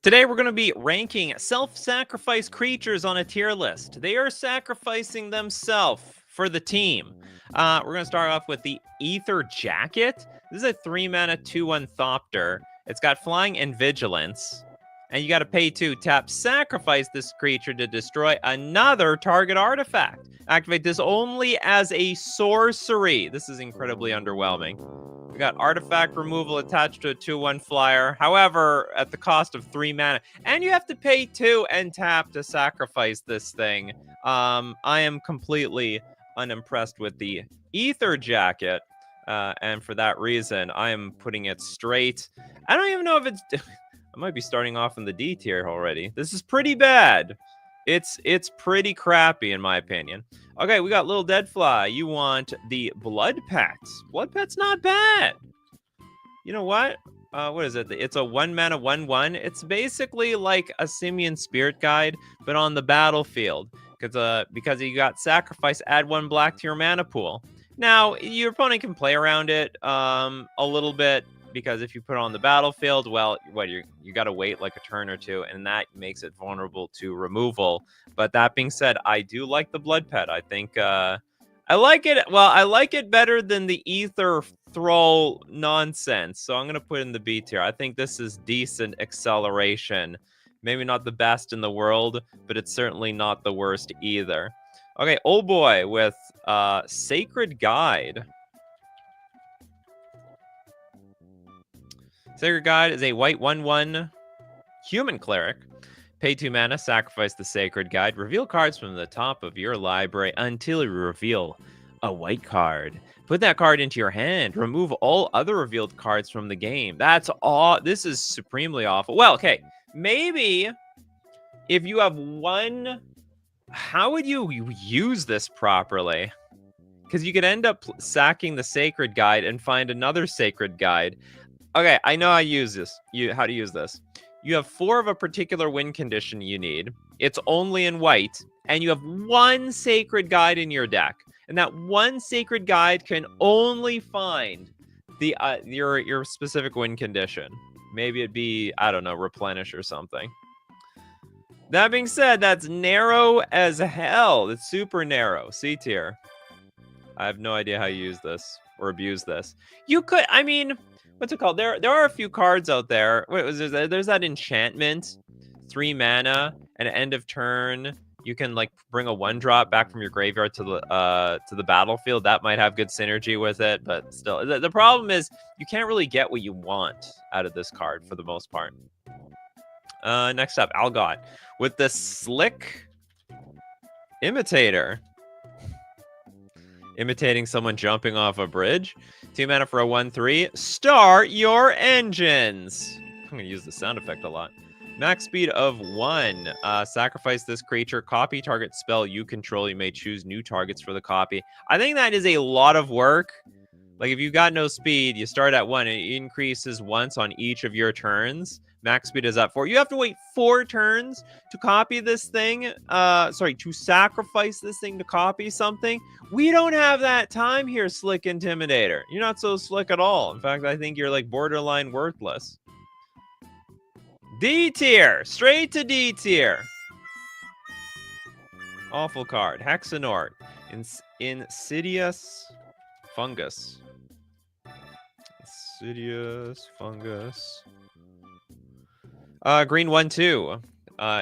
Today we're going to be ranking self-sacrifice creatures on a tier list. They are sacrificing themselves for the team. We're going to start off with the Ether Jacket. This is a 3-mana 2/1 Thopter. It's got flying and vigilance. And you got to pay 2, tap, sacrifice this creature to destroy another target artifact. Activate this only as a sorcery. This is incredibly underwhelming. We got artifact removal attached to a 2/1 flyer. However, at the cost of 3 mana. And you have to pay 2 and tap to sacrifice this thing. I am completely unimpressed with the Ether Jacket. And for that reason, I am putting it straight. I don't even know if it's... I might be starting off in the D tier already. This is pretty bad. It's pretty crappy in my opinion. Okay, we got Little Deadfly. You want the Blood Pets. Blood Pet's not bad. You know what? What is it? It's a 1-mana 1/1. It's basically like a Simian Spirit Guide, but on the battlefield. Because you got sacrifice, add 1 black to your mana pool. Now, your opponent can play around it a little bit, because if you put it on the battlefield, well, you got to wait like a turn or two, and that makes it vulnerable to removal. But that being said, I do like the Blood Pet. I think I like it. Well, I like it better than the Ether Thrall nonsense. So I'm going to put it in the B tier. I think this is decent acceleration. Maybe not the best in the world, but it's certainly not the worst either. Okay, Old Boy with Sacred Guide. Sacred Guide is a white 1/1 human cleric. Pay 2 mana, sacrifice the Sacred Guide. Reveal cards from the top of your library until you reveal a white card. Put that card into your hand. Remove all other revealed cards from the game. That's all. This is supremely awful. Well, okay. Maybe if you have one... How would you use this properly? Because you could end up sacking the Sacred Guide and find another Sacred Guide. Okay, I know how to use this. How to use this. You have 4 of a particular win condition you need. It's only in white, and you have 1 Sacred Guide in your deck, and that 1 Sacred Guide can only find the your specific win condition. Maybe it'd be, I don't know, replenish or something. That being said, that's narrow as hell. It's super narrow. C tier. I have no idea how you use this or abuse this. You could, I mean, what's it called? There are a few cards out there. Wait, there's that enchantment, 3 mana, and at end of turn, you can like bring a 1-drop back from your graveyard to the battlefield. That might have good synergy with it, but still, the problem is you can't really get what you want out of this card for the most part. Next up, Algot with the Slick Imitator. Imitating someone jumping off a bridge. 2 mana for a 1/3. Start your engines. I'm going to use the sound effect a lot. Max speed of 1. Sacrifice this creature. Copy target spell you control. You may choose new targets for the copy. I think that is a lot of work. Like, if you've got no speed, you start at 1. And it increases once on each of your turns. Max speed is at 4. You have to wait 4 turns to copy this thing. To sacrifice this thing to copy something. We don't have that time here, Slick Intimidator. You're not so slick at all. In fact, I think you're like borderline worthless. D tier. Straight to D tier. Awful card. Hexanort. Insidious Fungus. Insidious Fungus. Green 1/2.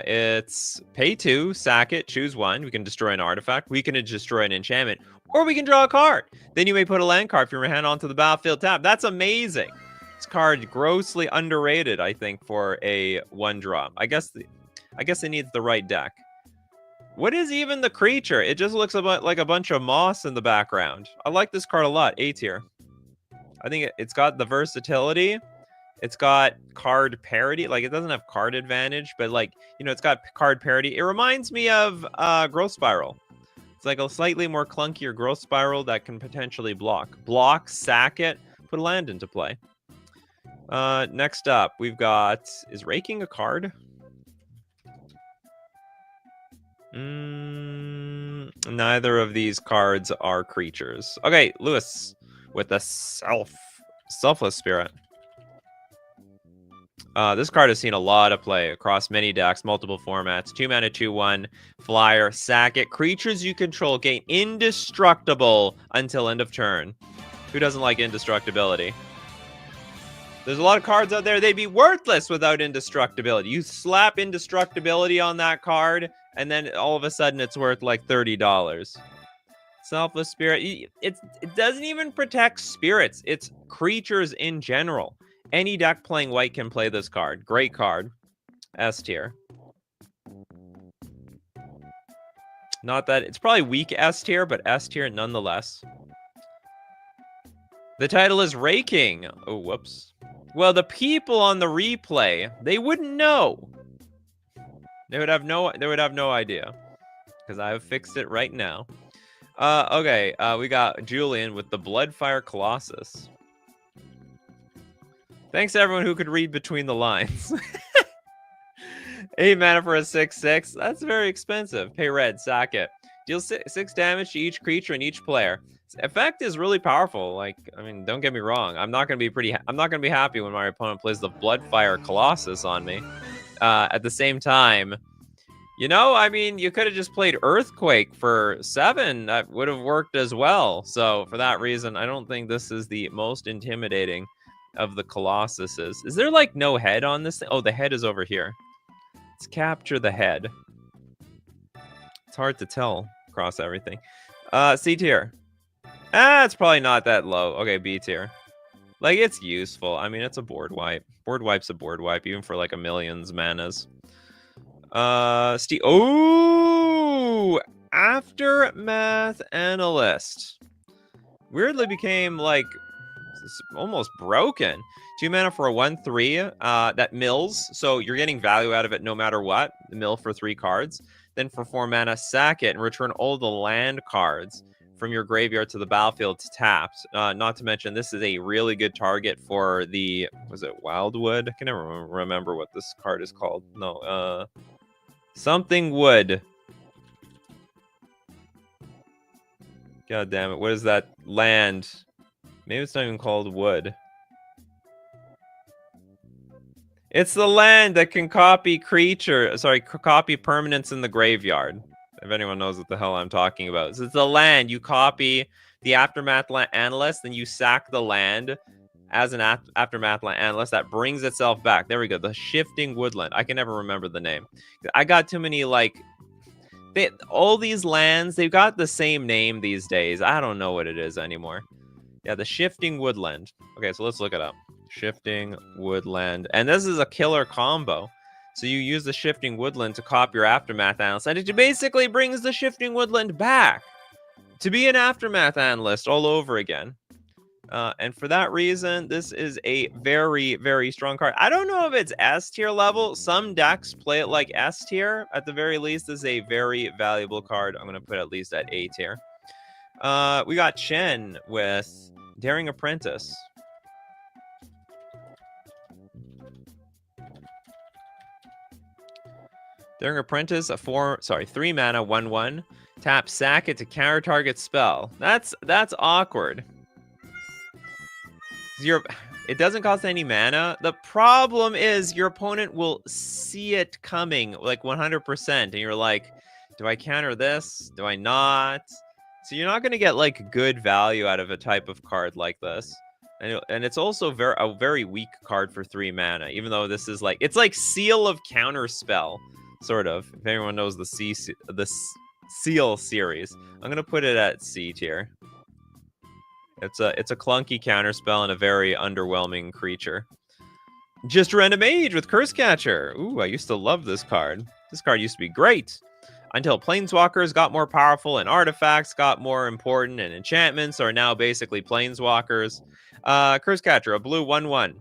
It's pay 2, sack it, choose 1. We can destroy an artifact. We can destroy an enchantment, or we can draw a card. Then you may put a land card from your hand onto the battlefield tab. That's amazing. This card grossly underrated, I think, for a 1-drop. I guess it needs the right deck. What is even the creature? It just looks like a bunch of moss in the background. I like this card a lot. A tier. I think it's got the versatility. It's got card parity. Like, it doesn't have card advantage, but like, you know, it's got card parity. It reminds me of Growth Spiral. It's like a slightly more clunkier Growth Spiral that can potentially block, sack it, put a land into play. Next up, we've got, is Raking a card? Neither of these cards are creatures. Okay, Lewis with the Selfless Spirit. This card has seen a lot of play across many decks, multiple formats. 2 mana, 2/1, flyer, sack it. Creatures you control gain indestructible until end of turn. Who doesn't like indestructibility? There's a lot of cards out there, they'd be worthless without indestructibility. You slap indestructibility on that card, and then all of a sudden it's worth like $30. Selfless Spirit. It doesn't even protect spirits. It's creatures in general. Any deck playing white can play this card. Great card. S tier. Not that it's probably weak S tier, but S tier nonetheless. The title is Raking. Oh, whoops. Well, the people on the replay, they wouldn't know. They would have no idea. Because I have fixed it right now. Okay, we got Julian with the Bloodfire Colossus. Thanks to everyone who could read between the lines. 8 mana for a 6/6. That's very expensive. Pay red, sack it. Deal 6 damage to each creature and each player. Its effect is really powerful. Like, I mean, don't get me wrong. I'm not gonna be happy when my opponent plays the Bloodfire Colossus on me. At the same time, you know, I mean, you could have just played Earthquake for 7. That would have worked as well. So for that reason, I don't think this is the most intimidating of the Colossuses. Is there like no head on this thing? Oh, the head is over here. Let's capture the head. It's hard to tell across everything. C tier. It's probably not that low. Okay, B tier. Like, it's useful. I mean, it's a board wipe. Board wipe's a board wipe, even for like a millions manas. Oh, Aftermath Analyst. Weirdly became like almost broken. 2 mana for a 1/3 that mills, so you're getting value out of it no matter what. Mill for 3 cards. Then for 4 mana, sack it and return all the land cards from your graveyard to the battlefield to tapped. Not to mention, this is a really good target for the, was it Wildwood? I can never remember what this card is called. No, something wood. God damn it, what is that land? Maybe it's not even called wood. It's the land that can copy copy permanents in the graveyard. If anyone knows what the hell I'm talking about. So it's the land. You copy the Aftermath Analyst, then you sack the land as an Aftermath Analyst. That brings itself back. There we go. The Shifting Woodland. I can never remember the name. I got too many, like... all these lands, they've got the same name these days. I don't know what it is anymore. Yeah, the Shifting Woodland. Okay, so let's look it up. Shifting Woodland. And this is a killer combo. So you use the Shifting Woodland to copy your Aftermath Analyst, and it basically brings the Shifting Woodland back to be an Aftermath Analyst all over again. And for that reason, this is a very, very strong card. I don't know if it's S tier level. Some decks play it like S tier. At the very least, this is a very valuable card. I'm going to put at least at A tier. We got Chen with Daring Apprentice. Daring Apprentice, 3 mana, 1/1. Tap, sack it to counter target spell. That's awkward. It doesn't cost any mana. The problem is your opponent will see it coming like 100%, and you're like, do I counter this? Do I not? So you're not going to get like good value out of a type of card like this. And it's also a very weak card for 3 mana, even though this is like, it's like Seal of Counterspell. Sort of. If anyone knows the Seal series, I'm gonna put it at C tier. It's a clunky counterspell and a very underwhelming creature. Just Random Age with Curse Catcher. Ooh, I used to love this card. This card used to be great until Planeswalkers got more powerful and artifacts got more important and enchantments are now basically Planeswalkers. Curse Catcher, a blue 1/1.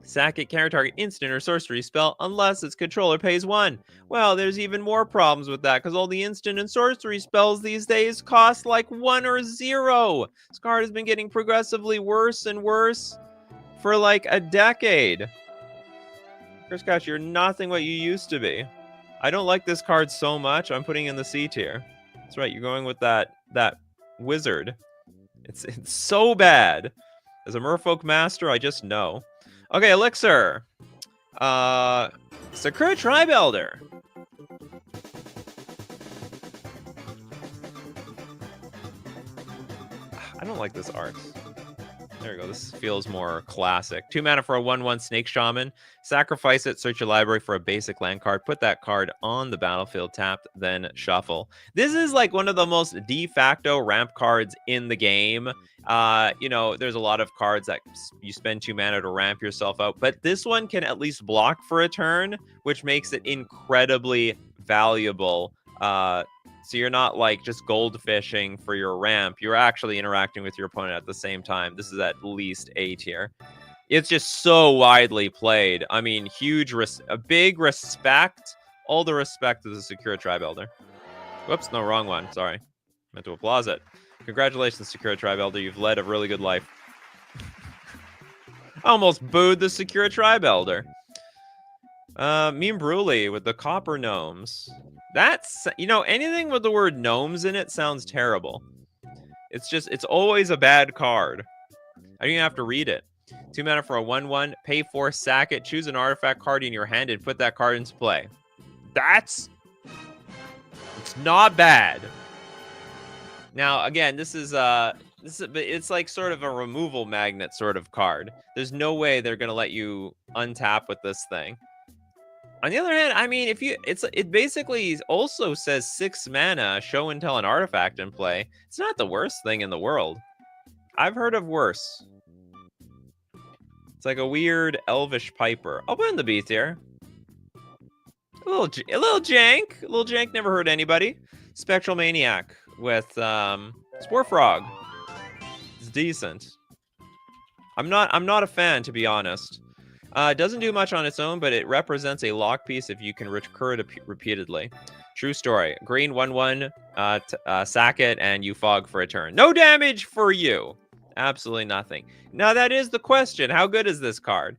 Sack it, counter target instant or sorcery spell unless its controller pays 1. Well, there's even more problems with that because all the instant and sorcery spells these days cost like 1 or 0. This card has been getting progressively worse and worse for like a decade. Curse Catcher, you're nothing what you used to be. I don't like this card so much. I'm putting in the C tier. That's right. You're going with that wizard. It's so bad. As a Merfolk Master, I just know. Okay, Elixir. Sakura Tribe Elder. I don't like this art. There we go. This feels more classic. 2 mana for a 1/1 Snake Shaman. Sacrifice it, search your library for a basic land card. Put that card on the battlefield tapped, then shuffle. This is like one of the most de facto ramp cards in the game. There's a lot of cards that you spend 2 mana to ramp yourself out, but this one can at least block for a turn, which makes it incredibly valuable. So you're not like just goldfishing for your ramp. You're actually interacting with your opponent at the same time. This is at least A tier. It's just so widely played. I mean, a big respect. All the respect to the Sakura Tribe Elder. Whoops, no, wrong one. Sorry. Meant to applause it. Congratulations, Sakura Tribe Elder. You've led a really good life. I almost booed the Sakura Tribe Elder. Meme Bruli with the copper gnomes. That's, anything with the word gnomes in it sounds terrible. It's always a bad card. I don't even have to read it. 2 mana for a 1/1, pay 4, sack it, choose an artifact card in your hand and put that card into play. It's not bad. Now, again, it's like sort of a removal magnet sort of card. There's no way they're gonna let you untap with this thing. On the other hand, I mean, it basically also says 6 mana, show and tell an artifact in play. It's not the worst thing in the world. I've heard of worse. It's like a weird elvish piper. I'll put in the B tier. A little jank. A little jank never hurt anybody. Spectral Maniac with Spore Frog. It's decent. I'm not a fan, to be honest. It doesn't do much on its own, but it represents a lock piece if you can recur it repeatedly. True story. Green 1/1, sack it, and you fog for a turn. No damage for you. Absolutely nothing. Now, that is the question. How good is this card?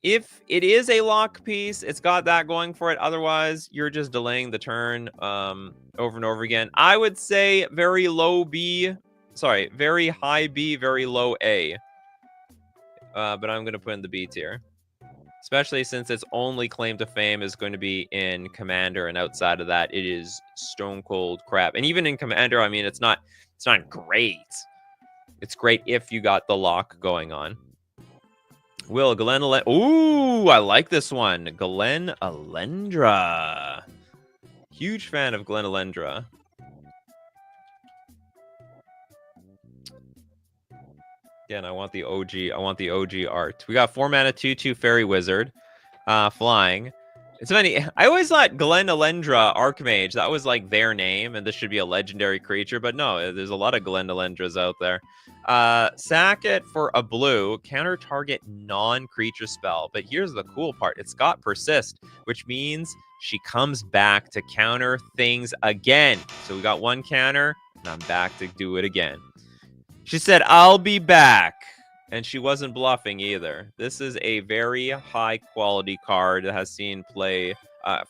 If it is a lock piece, it's got that going for it. Otherwise, you're just delaying the turn over and over again. I would say very low B. Sorry, very high B, very low A. But I'm going to put in the B tier. Especially since its only claim to fame is going to be in Commander, and outside of that, it is stone cold crap. And even in Commander, I mean, it's not great. It's great if you got the lock going on. Will Glen Alendra. Ooh, I like this one. Glen Alendra. Huge fan of Glen Alendra. Again, I want the OG. I want the OG art. We got 4 mana, 2/2 Fairy Wizard, flying. It's funny. I always thought Glen Alendra Archmage, that was like their name, and this should be a legendary creature. But no, there's a lot of Glen Alendras out there. Sack it for a blue, counter target non-creature spell. But here's the cool part: it's got persist, which means she comes back to counter things again. So we got 1 counter, and I'm back to do it again. She said, "I'll be back." And she wasn't bluffing either. This is a very high-quality card that has seen play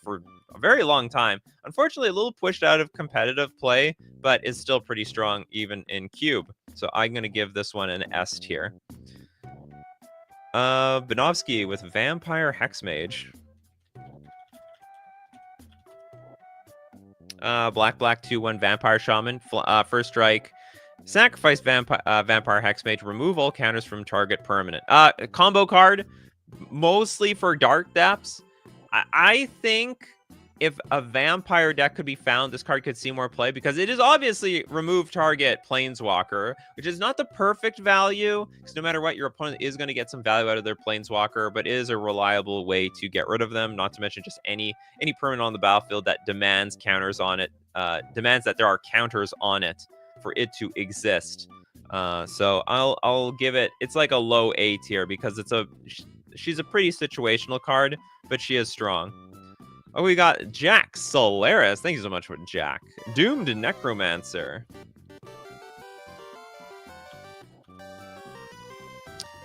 for a very long time. Unfortunately, a little pushed out of competitive play, but is still pretty strong even in Cube. So I'm going to give this one an S tier. Benovsky with Vampire Hexmage. Black 2/1 Vampire Shaman. First strike. Sacrifice Vampire Hexmage. Remove all counters from target permanent. Combo card, mostly for Dark Depths. I think if a Vampire deck could be found, this card could see more play because it is obviously remove target Planeswalker, which is not the perfect value because no matter what, your opponent is going to get some value out of their Planeswalker, but is a reliable way to get rid of them. Not to mention just any permanent on the battlefield that demands counters on it, demands that there are counters on it for it to exist. So I'll give it, it's like a low A tier because she's a pretty situational card, but she is strong. Oh, we got Jack Solaris. Thank you so much for Jack. Doomed Necromancer.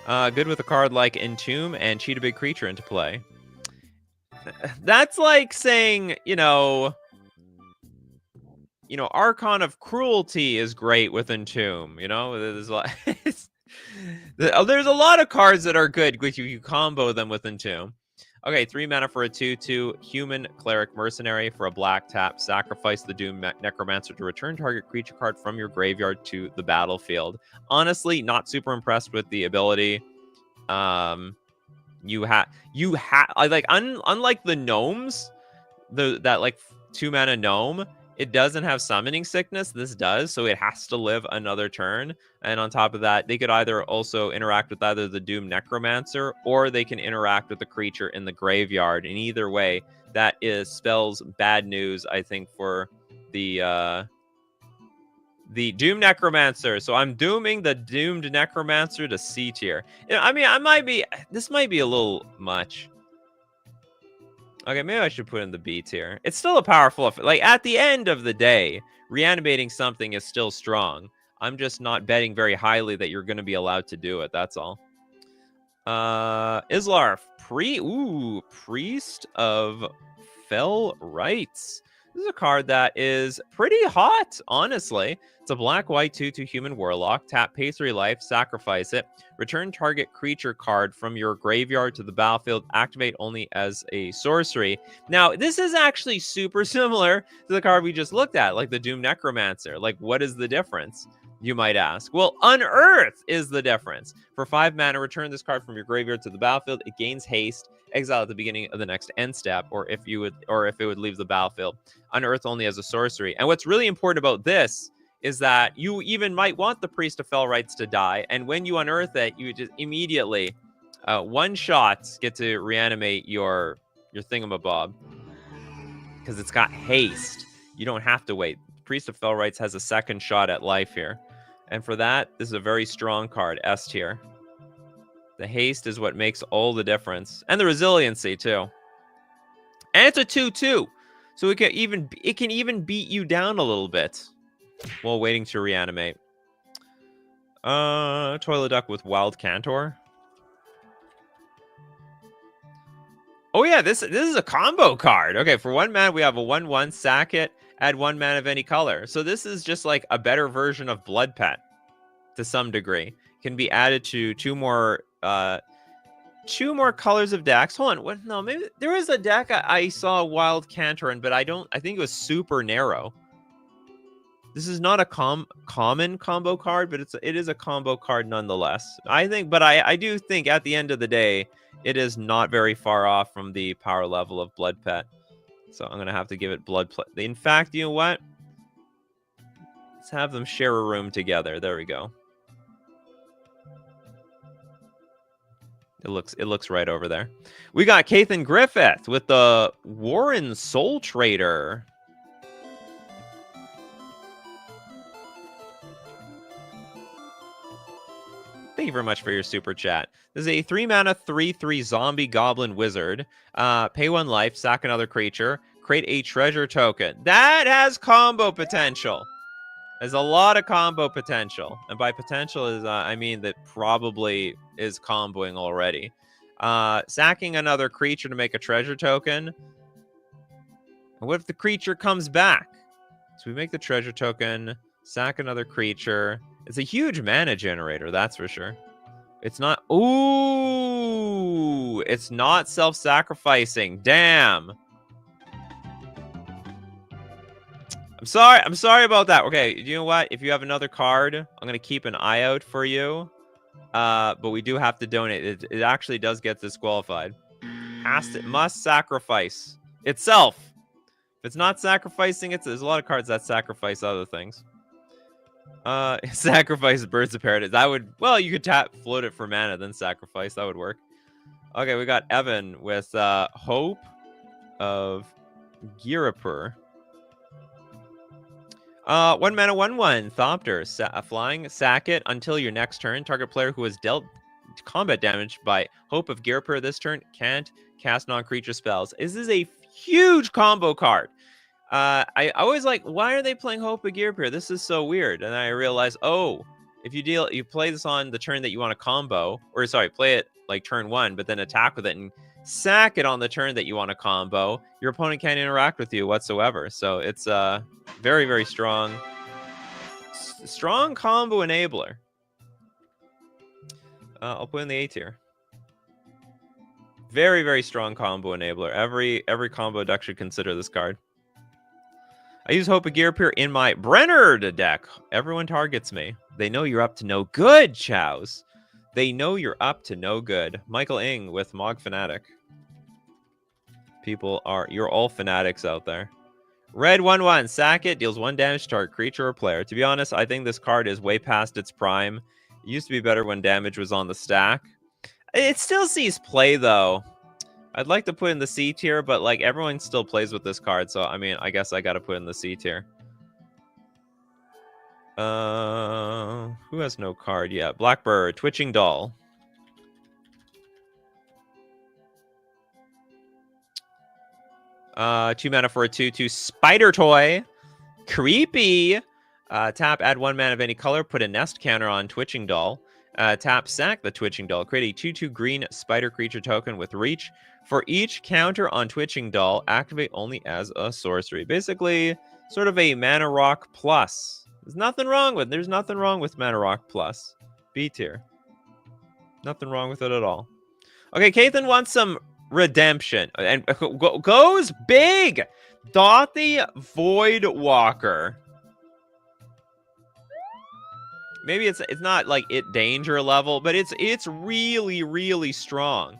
Good with a card like Entomb and cheat a big creature into play. That's like saying, Archon of Cruelty is great with Entomb. There's a lot of cards that are good if you combo them with Entomb. Okay, 3 mana for a 2/2 human cleric mercenary for a black tap. Sacrifice the Doom Necromancer to return target creature card from your graveyard to the battlefield. Honestly, not super impressed with the ability. Unlike the gnomes, that like 2 mana gnome, it doesn't have summoning sickness. This does, so it has to live another turn. And on top of that, they could either also interact with either the Doom Necromancer or they can interact with the creature in the graveyard. And either way, that spells bad news, I think, for the Doom Necromancer. So I'm dooming the Doomed Necromancer to C tier. I mean, this might be a little much. Okay, maybe I should put in the B tier. It's still a powerful effect. Like, at the end of the day, reanimating something is still strong. I'm just not betting very highly that you're going to be allowed to do it. That's all. Islar, Priest of Fell Rights. This is a card that is pretty hot, honestly. It's a black-white 2/2 human warlock. Tap, pay 3 life, sacrifice it. Return target creature card from your graveyard to the battlefield. Activate only as a sorcery. Now, this is actually super similar to the card we just looked at, like the Doom Necromancer. Like, what is the difference, you might ask? Well, Unearth is the difference. For 5 mana, return this card from your graveyard to the battlefield. It gains haste. Exile at the beginning of the next end step, or if it would leave the battlefield. Unearth only as a sorcery. And what's really important about this is that you even might want the Priest of Fell Rights to die, and when you unearth it, you just immediately one shot get to reanimate your thingamabob because it's got haste. You don't have to wait. Priest of Fell Rights has a second shot at life here, and for that, this is a very strong card, S tier. The haste is what makes all the difference, and the resiliency too. And it's a 2/2, so it can even beat you down a little bit while waiting to reanimate. Toilet Duck with Wild Cantor. Oh yeah, this is a combo card. Okay, for 1 mana we have a 1/1, sack it, add 1 mana of any color. So this is just like a better version of Blood Pet to some degree. Can be added to two more colors of decks. Hold on, what? No, maybe there is a deck I saw Wild Cantor in, but I think it was super narrow. This is not a common combo card, but it is a combo card nonetheless. I do think at the end of the day, it is not very far off from the power level of Blood Pet. So I'm gonna have to give it Blood Pet. In fact, you know what? Let's have them share a room together. There we go. It looks right over there. We got Kathan Griffith with the Warren Soul Trader. Thank you very much for your super chat. This is a 3 mana 3/3 zombie goblin wizard. Pay 1 life, sack another creature, create a treasure token. That has combo potential. There's a lot of combo potential. And by potential is I mean that probably is comboing already. Sacking another creature to make a treasure token. What if the creature comes back? So we make the treasure token, sack another creature. It's a huge mana generator, that's for sure. It's not... Ooh! It's not self-sacrificing. Damn. I'm sorry about that. Okay, you know what? If you have another card, I'm going to keep an eye out for you. But we do have to donate. It actually does get disqualified. Must sacrifice itself. If it's not sacrificing it, there's a lot of cards that sacrifice other things. Sacrifice Birds of Paradise. That would... Well, you could float it for mana, then sacrifice. That would work. Okay, we got Evan with Hope of Girapur. 1 mana 1/1 Thopter. Flying, sack it until your next turn. Target player who has dealt combat damage by Hope of Girapur this turn can't cast non-creature spells. This is a huge combo card. I always like, why are they playing Hope of Girapur? This is so weird. And I realize, oh, if you play this on the turn that you want to combo, or sorry, play it like turn 1, but then attack with it and sack it on the turn that you want to combo, your opponent can't interact with you whatsoever. So it's very, very strong combo enabler. I'll put in the A tier. Very, very strong combo enabler. Every combo deck should consider this card. I use Hope of Gearpeer in my Brennard deck. Everyone targets me. They know you're up to no good, Chows. They know you're up to no good. Michael Ing with Mog Fanatic. You're all fanatics out there. Red 1/1, sack it, deals 1 damage to target creature or player. To be honest, I think this card is way past its prime. It used to be better when damage was on the stack. It still sees play, though. I'd like to put in the C tier, but like everyone still plays with this card, so I mean, I guess I gotta put in the C tier. Who has no card yet? Blackbird, Twitching Doll. Two mana for a 2/2 Spider Toy. Creepy. Tap, add 1 mana of any color, put a nest counter on Twitching Doll. Tap, sack the Twitching Doll. Create a 2/2 green spider creature token with reach. For each counter on Twitching Doll, activate only as a sorcery. Basically, sort of a Mana Rock Plus. There's nothing wrong with Mana Rock Plus. B tier. Nothing wrong with it at all. Okay, Kathan wants some redemption and goes big. Dothy Voidwalker. Maybe it's not like it danger level, but it's really, really strong.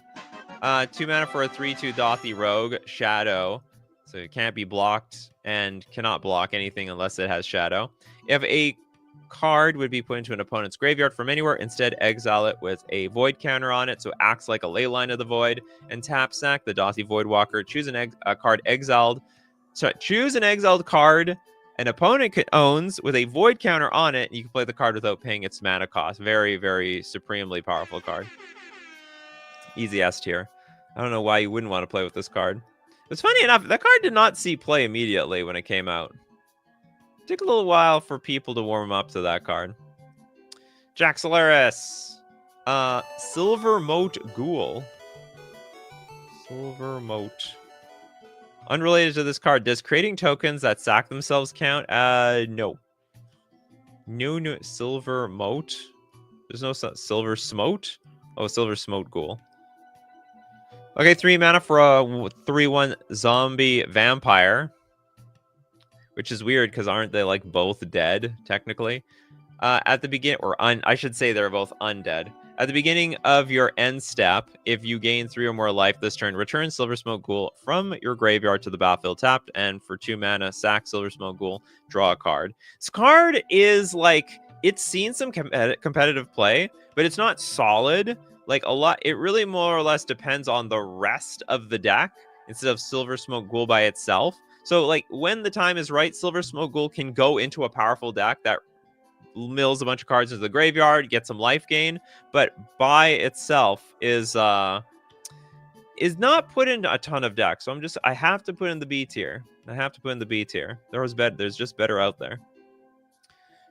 2 mana for a 3/2 Dothy Rogue Shadow, so it can't be blocked and cannot block anything unless it has Shadow. If a card would be put into an opponent's graveyard from anywhere, instead exile it with a void counter on it, so it acts like a Leyline of the Void, and tap sack the Dothy Voidwalker. Choose a card exiled. So choose an exiled card an opponent owns with a void counter on it. You can play the card without paying its mana cost. Very, very supremely powerful card. Easy S tier. I don't know why you wouldn't want to play with this card. It's funny enough, that card did not see play immediately when it came out. It took a little while for people to warm up to that card. Jack Solaris. Silver Moat Ghoul. Silver Moat. Unrelated to this card, does creating tokens that sack themselves count? No. No. Silver Moat? There's no Silver Smote? Oh, Silver Smote Ghoul. Okay, 3 mana for a 3/1 zombie vampire. Which is weird, because aren't they, like, both dead, technically? At the beginning, I should say they're both undead. At the beginning of your end step, if you gain 3 or more life this turn, return Silver Smoke Ghoul from your graveyard to the battlefield tapped, and for 2 mana, sack Silver Smoke Ghoul, draw a card. This card is, like, it's seen some competitive play, but it's not solid. Like, it really more or less depends on the rest of the deck, instead of Silver Smoke Ghoul by itself. So, like, when the time is right, Silver Smoke Ghoul can go into a powerful deck that mills a bunch of cards into the graveyard, get some life gain, but by itself is not put into a ton of decks. So I have to put in the B tier. There's just better out there.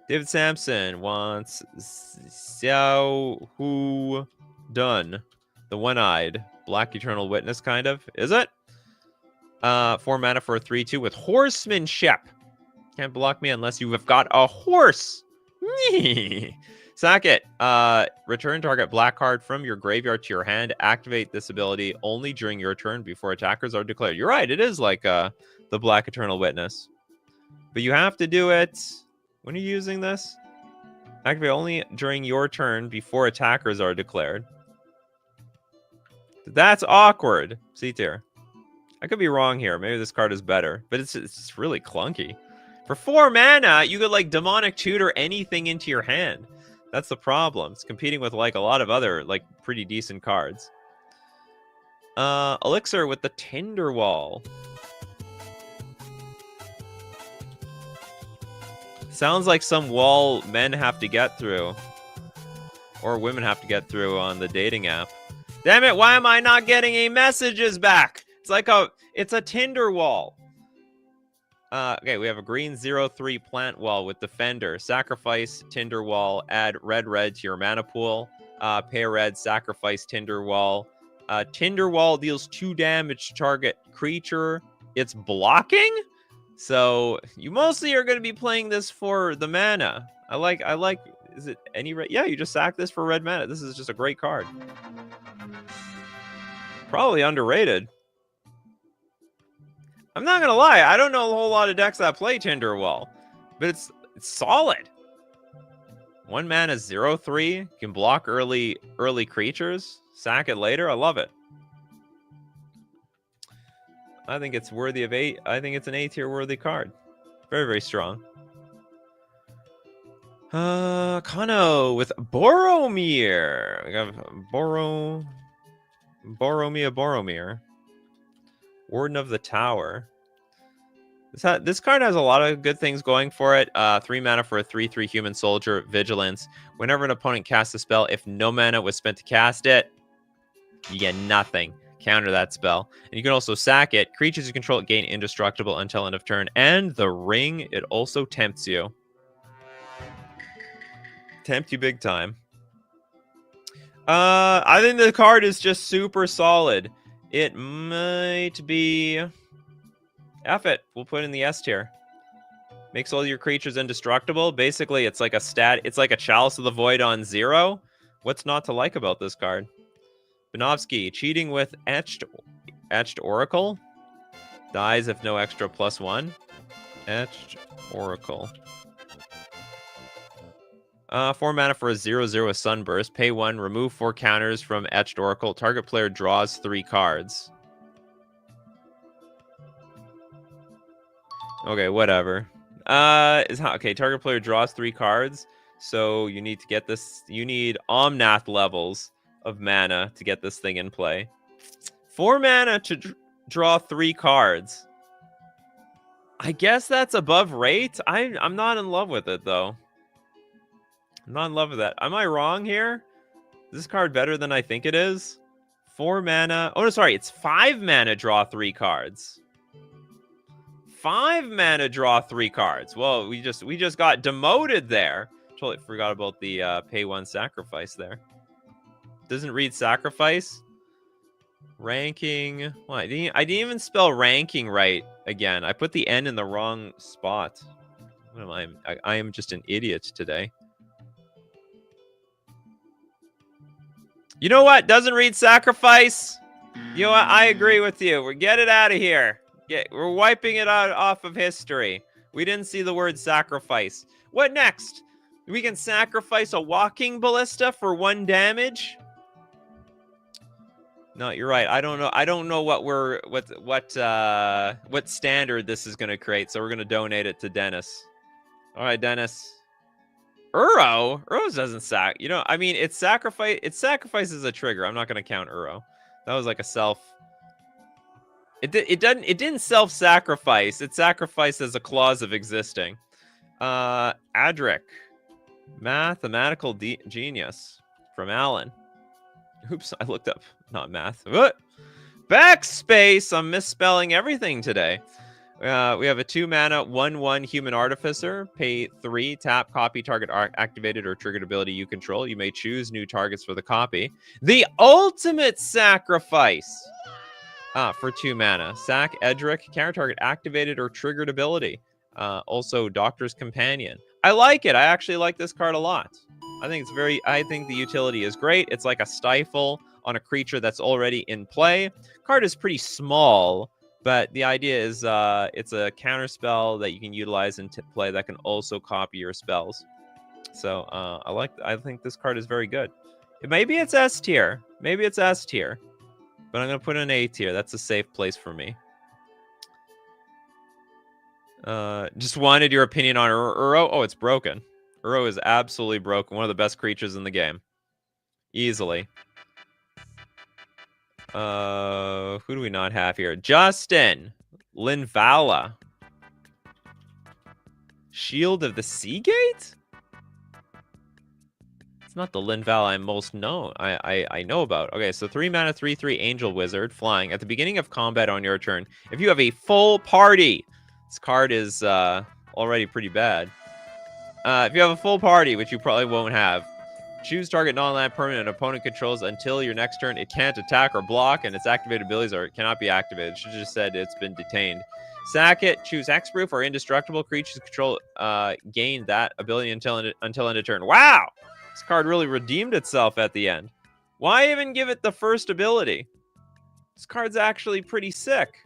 David Sampson wants Xiao Hu Dun, the one-eyed Black Eternal Witness, kind of. Is it? 4 mana for a 3/2 with Horsemanship. Can't block me unless you have got a horse. Sack it. Return target black card from your graveyard to your hand. Activate this ability only during your turn before attackers are declared. You're right. It is like the Black Eternal Witness. But you have to do it. When are you using this? Activate only during your turn before attackers are declared. That's awkward. C tier. I could be wrong here. Maybe this card is better. But it's really clunky. For 4 mana, you could, like, Demonic Tutor anything into your hand. That's the problem. It's competing with, like, a lot of other, like, pretty decent cards. Elixir with the Tinderwall. Sounds like some wall men have to get through. Or women have to get through on the dating app. Damn it, why am I not getting any messages back? It's a Tinder wall. Okay, we have a green 0/3 plant wall with Defender. Sacrifice Tinder wall. Add red to your mana pool. Pay red. Sacrifice Tinder wall. Tinder wall deals 2 damage to target creature. It's blocking, so you mostly are going to be playing this for the mana. I like. Is it any red? Yeah, you just sack this for red mana. This is just a great card. Probably underrated. I'm not gonna lie, I don't know a whole lot of decks that play Tinderwall, but it's solid. 1 mana 0/3 can block early creatures, sack it later. I love it. I think it's worthy of 8. I think it's an A-tier worthy card. Very, very strong. Kano with Boromir. We have Boromir. Warden of the Tower. This card has a lot of good things going for it. 3 mana for a 3/3 human soldier, vigilance. Whenever an opponent casts a spell, if no mana was spent to cast it, you get nothing. Counter that spell. And you can also sack it. Creatures you control gain indestructible until end of turn. And the ring, it also tempts you. Tempt you big time. I think the card is just super solid. It might be... F it. We'll put it in the S tier. Makes all your creatures indestructible. Basically, it's like a it's like a Chalice of the Void on 0. What's not to like about this card? Benovsky, cheating with Etched Oracle. Dies if no extra +1. Etched Oracle. 4 mana for a 0/0 Sunburst. Pay 1, remove 4 counters from Etched Oracle. Target player draws 3 cards. Okay, whatever. Okay, target player draws 3 cards. So you need to get this. You need Omnath levels of mana to get this thing in play. 4 mana to draw 3 cards. I guess that's above rate. I'm not in love with it, though. I'm not in love with that. Am I wrong here? Is this card better than I think it is? 4 mana. Oh, no, sorry. It's 5 mana, draw 3 cards. 5 mana, draw 3 cards. Well, we just got demoted there. Totally forgot about the pay 1 sacrifice there. Doesn't read sacrifice. Ranking. Well, I didn't even spell ranking right again. I put the N in the wrong spot. What am I am just an idiot today. You know what? Doesn't read sacrifice. You know what? I agree with you. We're get it out of here. We're wiping it out off of history. We didn't see the word sacrifice. What next? We can sacrifice a walking ballista for 1 damage. No, you're right. I don't know. I don't know what standard this is going to create. So we're going to donate it to Dennis. All right, Dennis. Uro doesn't sack. You know, I mean, it sacrifices a trigger. I'm not going to count Uro. That was like a self. It didn't self-sacrifice. It sacrificed as a clause of existing. Adric, mathematical genius from Alan. Oops, I looked up not math. What? Backspace. I'm misspelling everything today. We have a 2 mana 1/1 human artificer. Pay 3, tap, copy target activated or triggered ability you control. You may choose new targets for the copy. The ultimate sacrifice. For 2 mana. Sack Edric, counter target activated or triggered ability. Also, Doctor's Companion. I like it. I actually like this card a lot. I think the utility is great. It's like a stifle on a creature that's already in play. Card is pretty small, but the idea is it's a counter spell that you can utilize in play that can also copy your spells. So I think this card is very good. Maybe it's S tier. Maybe it's S tier. But I'm going to put in A tier. That's a safe place for me. Just wanted your opinion on Uro. Oh, it's broken. Uro is absolutely broken. One of the best creatures in the game. Easily. Who do we not have here? Justin. Linvala. Shield of the Seagate? It's not the Linval I most know. I know about. Okay, so 3 mana, 3/3 Angel Wizard, flying. At the beginning of combat on your turn, if you have a full party, this card is already pretty bad. If you have a full party, which you probably won't have, choose target non-land permanent an opponent controls until your next turn. It can't attack or block, and its activated abilities cannot be activated. Should have just said it's been detained. Sack it. Choose Hexproof or indestructible. Creatures control gain that ability until end of turn. Wow! This card really redeemed itself at the end. Why even give it the first ability? This card's actually pretty sick.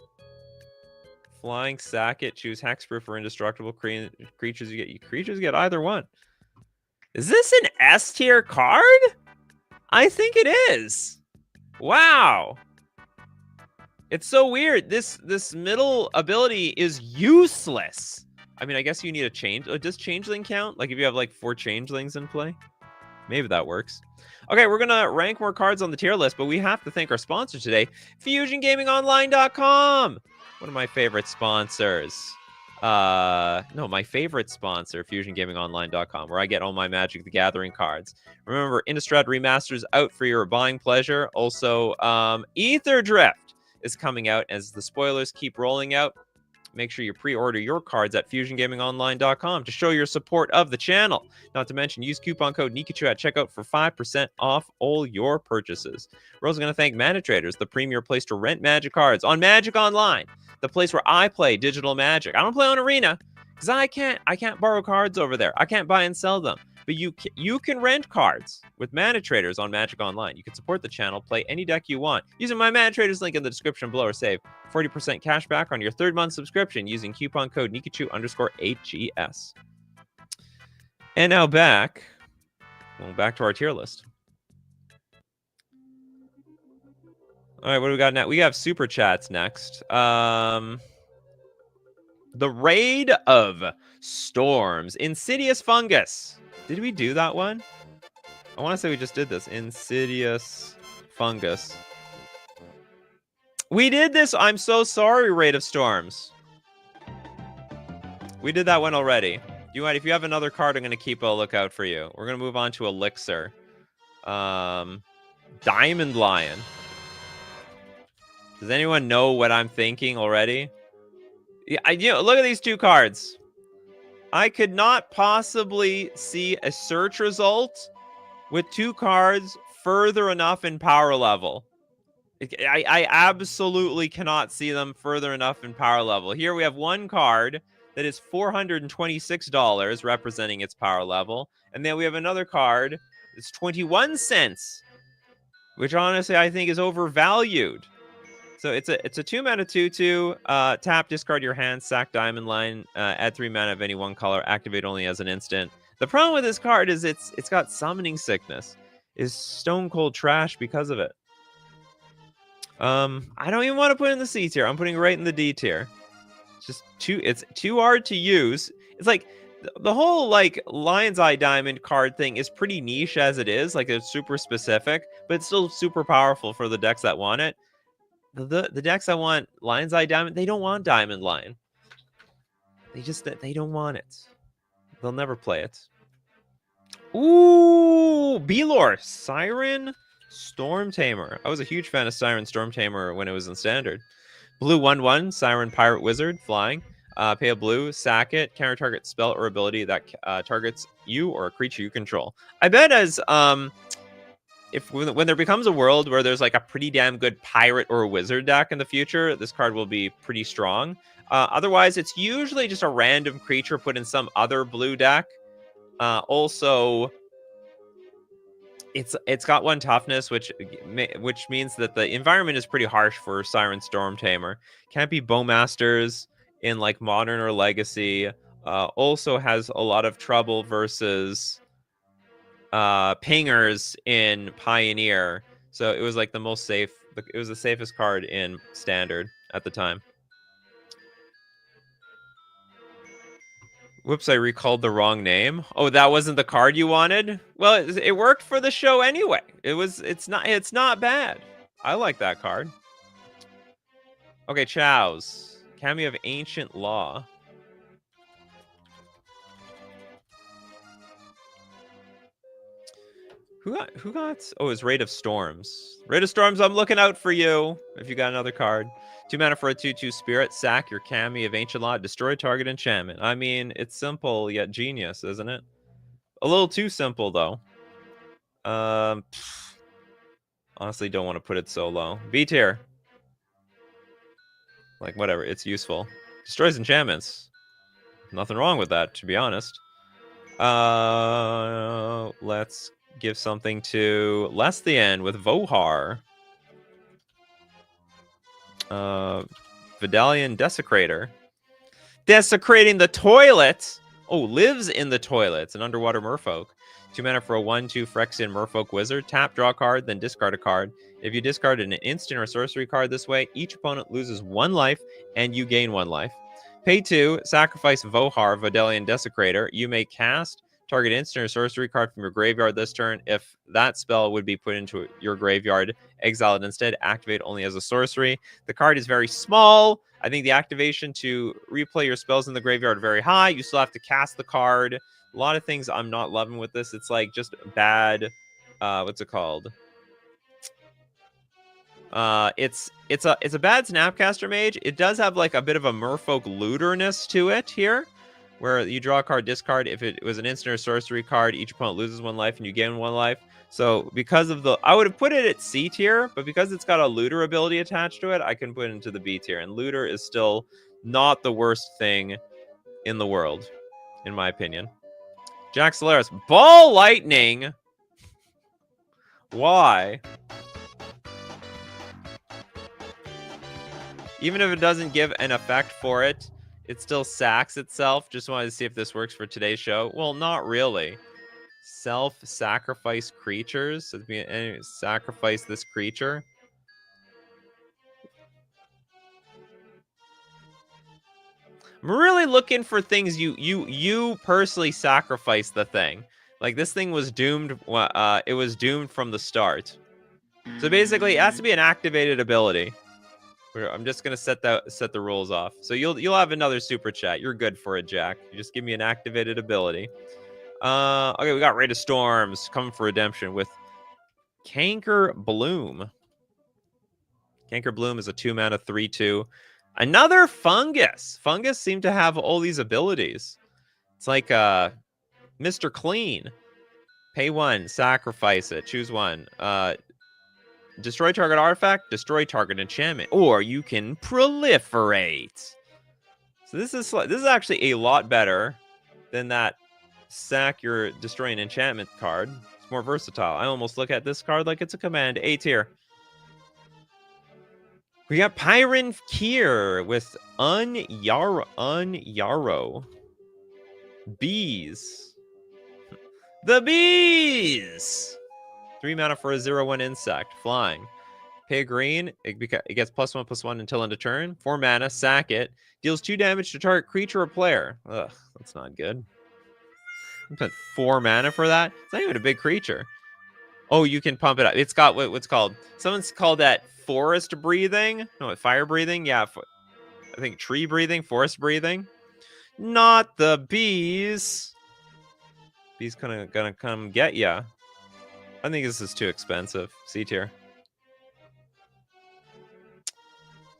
Flying, sack it, choose hexproof or indestructible creatures. Creatures get either one. Is this an S tier card? I think it is. Wow. It's so weird. This middle ability is useless. I mean, I guess you need a change. Does changeling count? Like if you have like 4 changelings in play? Maybe that works. Okay, we're going to rank more cards on the tier list, but we have to thank our sponsor today, FusionGamingOnline.com. One of my favorite sponsors. No, my favorite sponsor, FusionGamingOnline.com, where I get all my Magic the Gathering cards. Remember, Innistrad Remasters out for your buying pleasure. Also, Ether Drift is coming out as the spoilers keep rolling out. Make sure you pre-order your cards at FusionGamingOnline.com to show your support of the channel. Not to mention, use coupon code Nikachu at checkout for 5% off all your purchases. We're also going to thank Mana Traders, the premier place to rent Magic cards on Magic Online, the place where I play digital Magic. I don't play on Arena because I can't borrow cards over there. I can't buy and sell them. But you can rent cards with Mana Traders on Magic Online. You can support the channel, play any deck you want using my Mana Traders link in the description below, or save 40% cash back on your 3rd month subscription using coupon code Nikachu_HGS. And now back to our tier list. All right, what do we got now? We have super chats next. The Raid of Storms, Insidious Fungus. Did we do that one? I want to say we just did this. Insidious Fungus. We did this. I'm so sorry, Raid of Storms. We did that one already. If you have another card, I'm going to keep a lookout for you. We're going to move on to Elixir. Diamond Lion. Does anyone know what I'm thinking already? Yeah, look at these 2 cards. I could not possibly see a search result with 2 cards further enough in power level. I absolutely cannot see them further enough in power level. Here we have 1 card that is $426 representing its power level. And then we have another card that's 21 cents, which honestly I think is overvalued. So it's a 2-mana 2/2. Tap, discard your hand, sack Diamond Line, add 3 mana of any one color, activate only as an instant. The problem with this card is it's got summoning sickness. Is stone cold trash because of it. I don't even want to put it in the C tier. I'm putting it right in the D tier. It's too hard to use. It's like the whole like Lion's Eye Diamond card thing is pretty niche as it is. Like it's super specific, but it's still super powerful for the decks that want it. The decks that want Lion's Eye Diamond, they don't want Diamond Lion. They don't want it. They'll never play it. Ooh, Belor, Siren Storm Tamer. I was a huge fan of Siren Storm Tamer when it was in Standard. Blue 1/1, Siren Pirate Wizard, flying. Pay a blue, sack it, counter target spell or ability that targets you or a creature you control. I bet as when there becomes a world where there's like a pretty damn good pirate or wizard deck in the future, this card will be pretty strong. Otherwise, it's usually just a random creature put in some other blue deck. Also, it's got 1 toughness, which means that the environment is pretty harsh for Siren Storm Tamer. Can't be Bowmasters in like Modern or Legacy. Also has a lot of trouble versus pingers in Pioneer. So it was like the most safe. It was the safest card in Standard at the time. Whoops, I recalled the wrong name. Oh, that wasn't the card you wanted? Well, it worked for the show anyway. It's not bad. I like that card. Okay, Chows. Cameo of Ancient Law. Who got? Oh, it's Raid of Storms. Raid of Storms, I'm looking out for you. If you got another card. 2 mana for a 2/2 spirit. Sack your Cameo of Ancient Law. Destroy target enchantment. I mean, it's simple yet genius, isn't it? A little too simple, though. Honestly, don't want to put it so low. B tier. Like, whatever. It's useful. Destroys enchantments. Nothing wrong with that, to be honest. Let's give something to Lesthian with Vohar. Vidalian Desecrator. Desecrating the toilet. Oh, lives in the toilet. It's an underwater merfolk. 2 mana for a 1/2 Phyrexian merfolk wizard. Tap, draw a card, then discard a card. If you discard an instant or sorcery card this way, each opponent loses 1 life and you gain 1 life. Pay 2, sacrifice Vohar, Vidalian Desecrator. You may cast target instant or sorcery card from your graveyard this turn. If that spell would be put into your graveyard, exile it instead. Activate only as a sorcery. The card is very small. I think the activation to replay your spells in the graveyard are very high. You still have to cast the card. A lot of things I'm not loving with this. It's like just bad. What's it called? It's a bad Snapcaster Mage. It does have like a bit of a Merfolk looterness to it here, where you draw a card, discard. If it was an instant or sorcery card, each opponent loses 1 life and you gain 1 life. So because of I would have put it at C tier, but because it's got a looter ability attached to it, I can put it into the B tier. And looter is still not the worst thing in the world, in my opinion. Jack Solaris, Ball Lightning. Why? Even if it doesn't give an effect for it, it still sacks itself. Just wanted to see if this works for today's show. Well, not really. Self-sacrifice creatures. So sacrifice this creature. I'm really looking for things you personally sacrifice the thing. Like this thing was doomed. It was doomed from the start. So basically, it has to be an activated ability. I'm just gonna set the rules off. So you'll have another super chat. You're good for it, Jack. You just give me an activated ability. Okay, we got Raid of Storms coming for redemption with Canker Bloom. Canker Bloom is a 2 mana 3/2. Another fungus. Fungus seem to have all these abilities. It's like Mr. Clean. Pay 1, sacrifice it, choose 1. Destroy target artifact, destroy target enchantment, or you can proliferate. So this is actually a lot better than that sack your destroy an enchantment card. It's more versatile. I almost look at this card like it's a command. A tier. We got Pyron Kier with Unyaro. Bees. The bees! 3 mana for a 0/1 insect. Flying. Pay a green. It gets +1/+1 until end of turn. 4 mana. Sack it. Deals 2 damage to target creature or player. Ugh, that's not good. I spent 4 mana for that. It's not even a big creature. Oh, you can pump it up. It's got what's called. Someone's called that forest breathing. No, fire breathing. Yeah, I think tree breathing, forest breathing. Not the bees. Bees gonna come get ya. I think this is too expensive. C tier.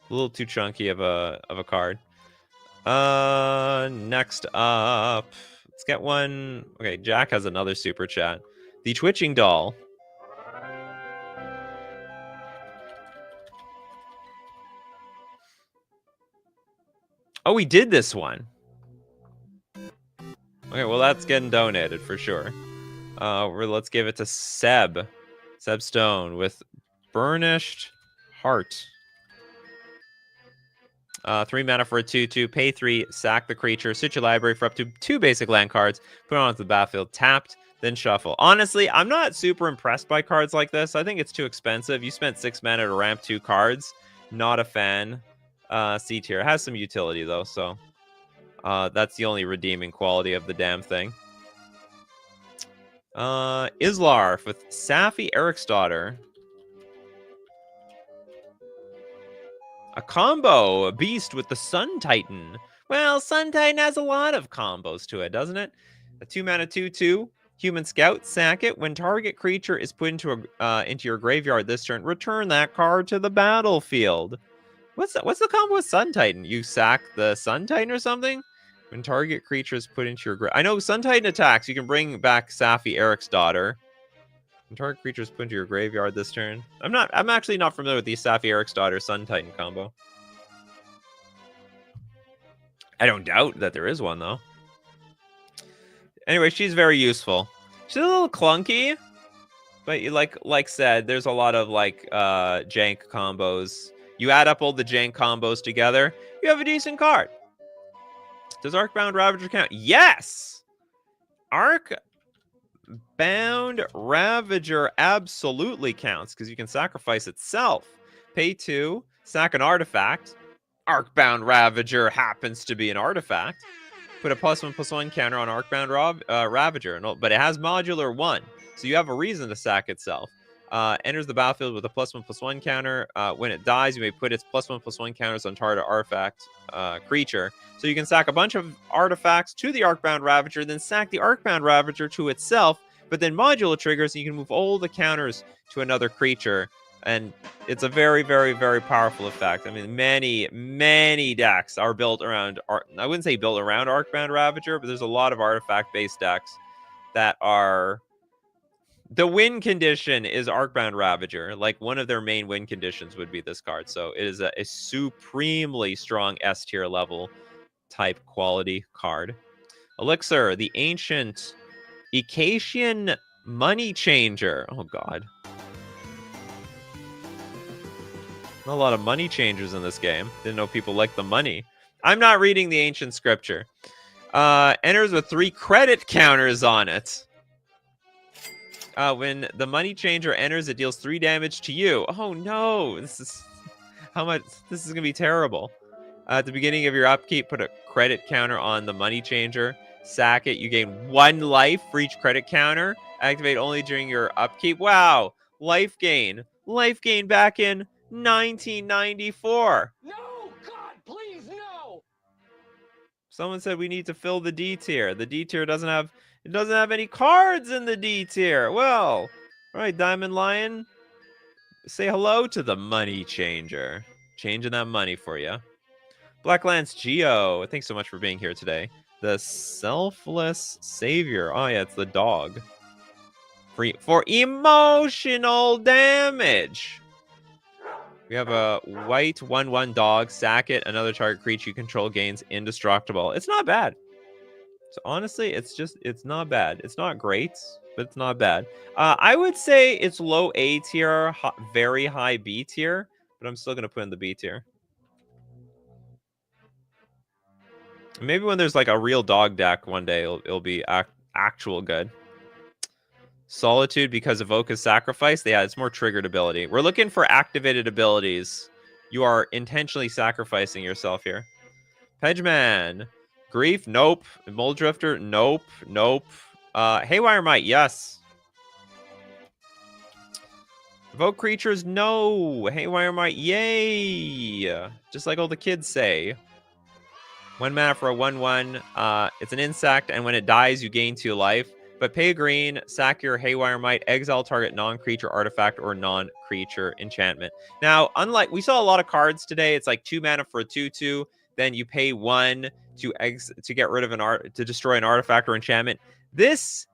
A little too chunky of a card. Next up, let's get one. Okay, Jack has another super chat. The Twitching Doll. Oh, we did this one. Okay, well, that's getting donated for sure. Let's give it to Seb Stone with Burnished Heart. 3 mana for a 2/2. Pay 3, sack the creature, switch your library for up to 2 basic land cards, put it onto the battlefield, tapped, then shuffle. Honestly, I'm not super impressed by cards like this. I think it's too expensive. You spent 6 mana to ramp 2 cards. Not a fan. C tier. It has some utility, though, so that's the only redeeming quality of the damn thing. Islar with Safi Eriksdottir. A combo, a beast with the Sun Titan. Well, Sun Titan has a lot of combos to it, doesn't it? A 2 mana 2/2. Human Scout, sack it. When target creature is put into your graveyard this turn, return that card to the battlefield. What's the combo with Sun Titan? You sack the Sun Titan or something? When target creature is put into your I know Sun Titan attacks. You can bring back Safi Eriksdottir. When target creature is put into your graveyard this turn. I'm actually not familiar with the Safi Eriksdottir Sun Titan combo. I don't doubt that there is one though. Anyway, she's very useful. She's a little clunky, but like said, there's a lot of like jank combos You add up all the jank combos together, you have a decent card. Does Arcbound Ravager count? Yes! Arcbound Ravager absolutely counts because you can sacrifice itself. Pay 2, sack an artifact. Arcbound Ravager happens to be an artifact. Put a +1/+1 counter on Arcbound Ravager, but it has modular 1, so you have a reason to sack itself. Enters the battlefield with a +1/+1 counter. When it dies, you may put its +1/+1 counters on target artifact creature. So you can sack a bunch of artifacts to the Arcbound Ravager, then sack the Arcbound Ravager to itself, but then modular triggers, and you can move all the counters to another creature. And it's a very, very, very powerful effect. I mean, many decks are built around, I wouldn't say built around Arcbound Ravager, but there's a lot of artifact-based decks that are... The win condition is Arcbound Ravager. Like, one of their main win conditions would be this card. So it is a supremely strong S-tier level type quality card. Elixir, the ancient Icatian money changer. Oh, God. Not a lot of money changers in this game. Didn't know people like the money. I'm not reading the ancient scripture. Enters with 3 credit counters on it. When the money changer enters, it deals 3 damage to you. Oh no, this is gonna be terrible. At the beginning of your upkeep, put a credit counter on the money changer. Sack it. You gain 1 life for each credit counter. Activate only during your upkeep. Wow, life gain back in 1994. No, God, please, no. Someone said we need to fill the D tier. The D tier doesn't have any cards in the D tier. Well, all right, Diamond Lion, say hello to the money changer. Changing that money for you. Blacklands Geo, thanks so much for being here today. The Selfless Savior. Oh yeah, it's the dog. For emotional damage. We have a white 1/1 dog. Sack it. Another target creature you control gains indestructible. It's not bad. So honestly, it's not bad. It's not great, but it's not bad. I would say it's low A tier, very high B tier, but I'm still going to put in the B tier. Maybe when there's like a real dog deck one day, it'll be actual good. Solitude because Evoca's Sacrifice. Yeah, it's more triggered ability. We're looking for activated abilities. You are intentionally sacrificing yourself here. Pedgeman. Grief? Nope. Muldrifter? Nope. Haywire Might? Yes. Evoke creatures? No. Haywire Might? Yay. Just like all the kids say. 1 mana for a 1/1. It's an insect, and when it dies, you gain 2 life. But pay green, sack your Haywire Might, exile target non-creature artifact or non-creature enchantment. Now, unlike, we saw a lot of cards today. It's like 2 mana for a 2/2. Then you pay 1 to get rid of to destroy an artifact or enchantment. This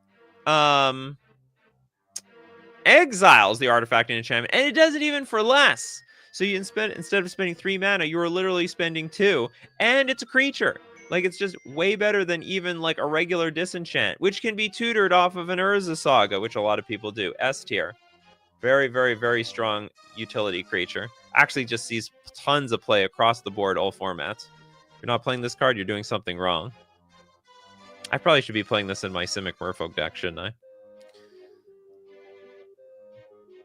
exiles the artifact and enchantment, and it does it even for less. So you instead of spending 3 mana, you are literally spending 2, and it's a creature. Like, it's just way better than even like a regular disenchant, which can be tutored off of an Urza Saga, which a lot of people do. S tier. Very, very, very strong utility creature. Actually just sees tons of play across the board, all formats. If you're not playing this card, you're doing something wrong. I probably should be playing this in my Simic Merfolk deck, shouldn't I?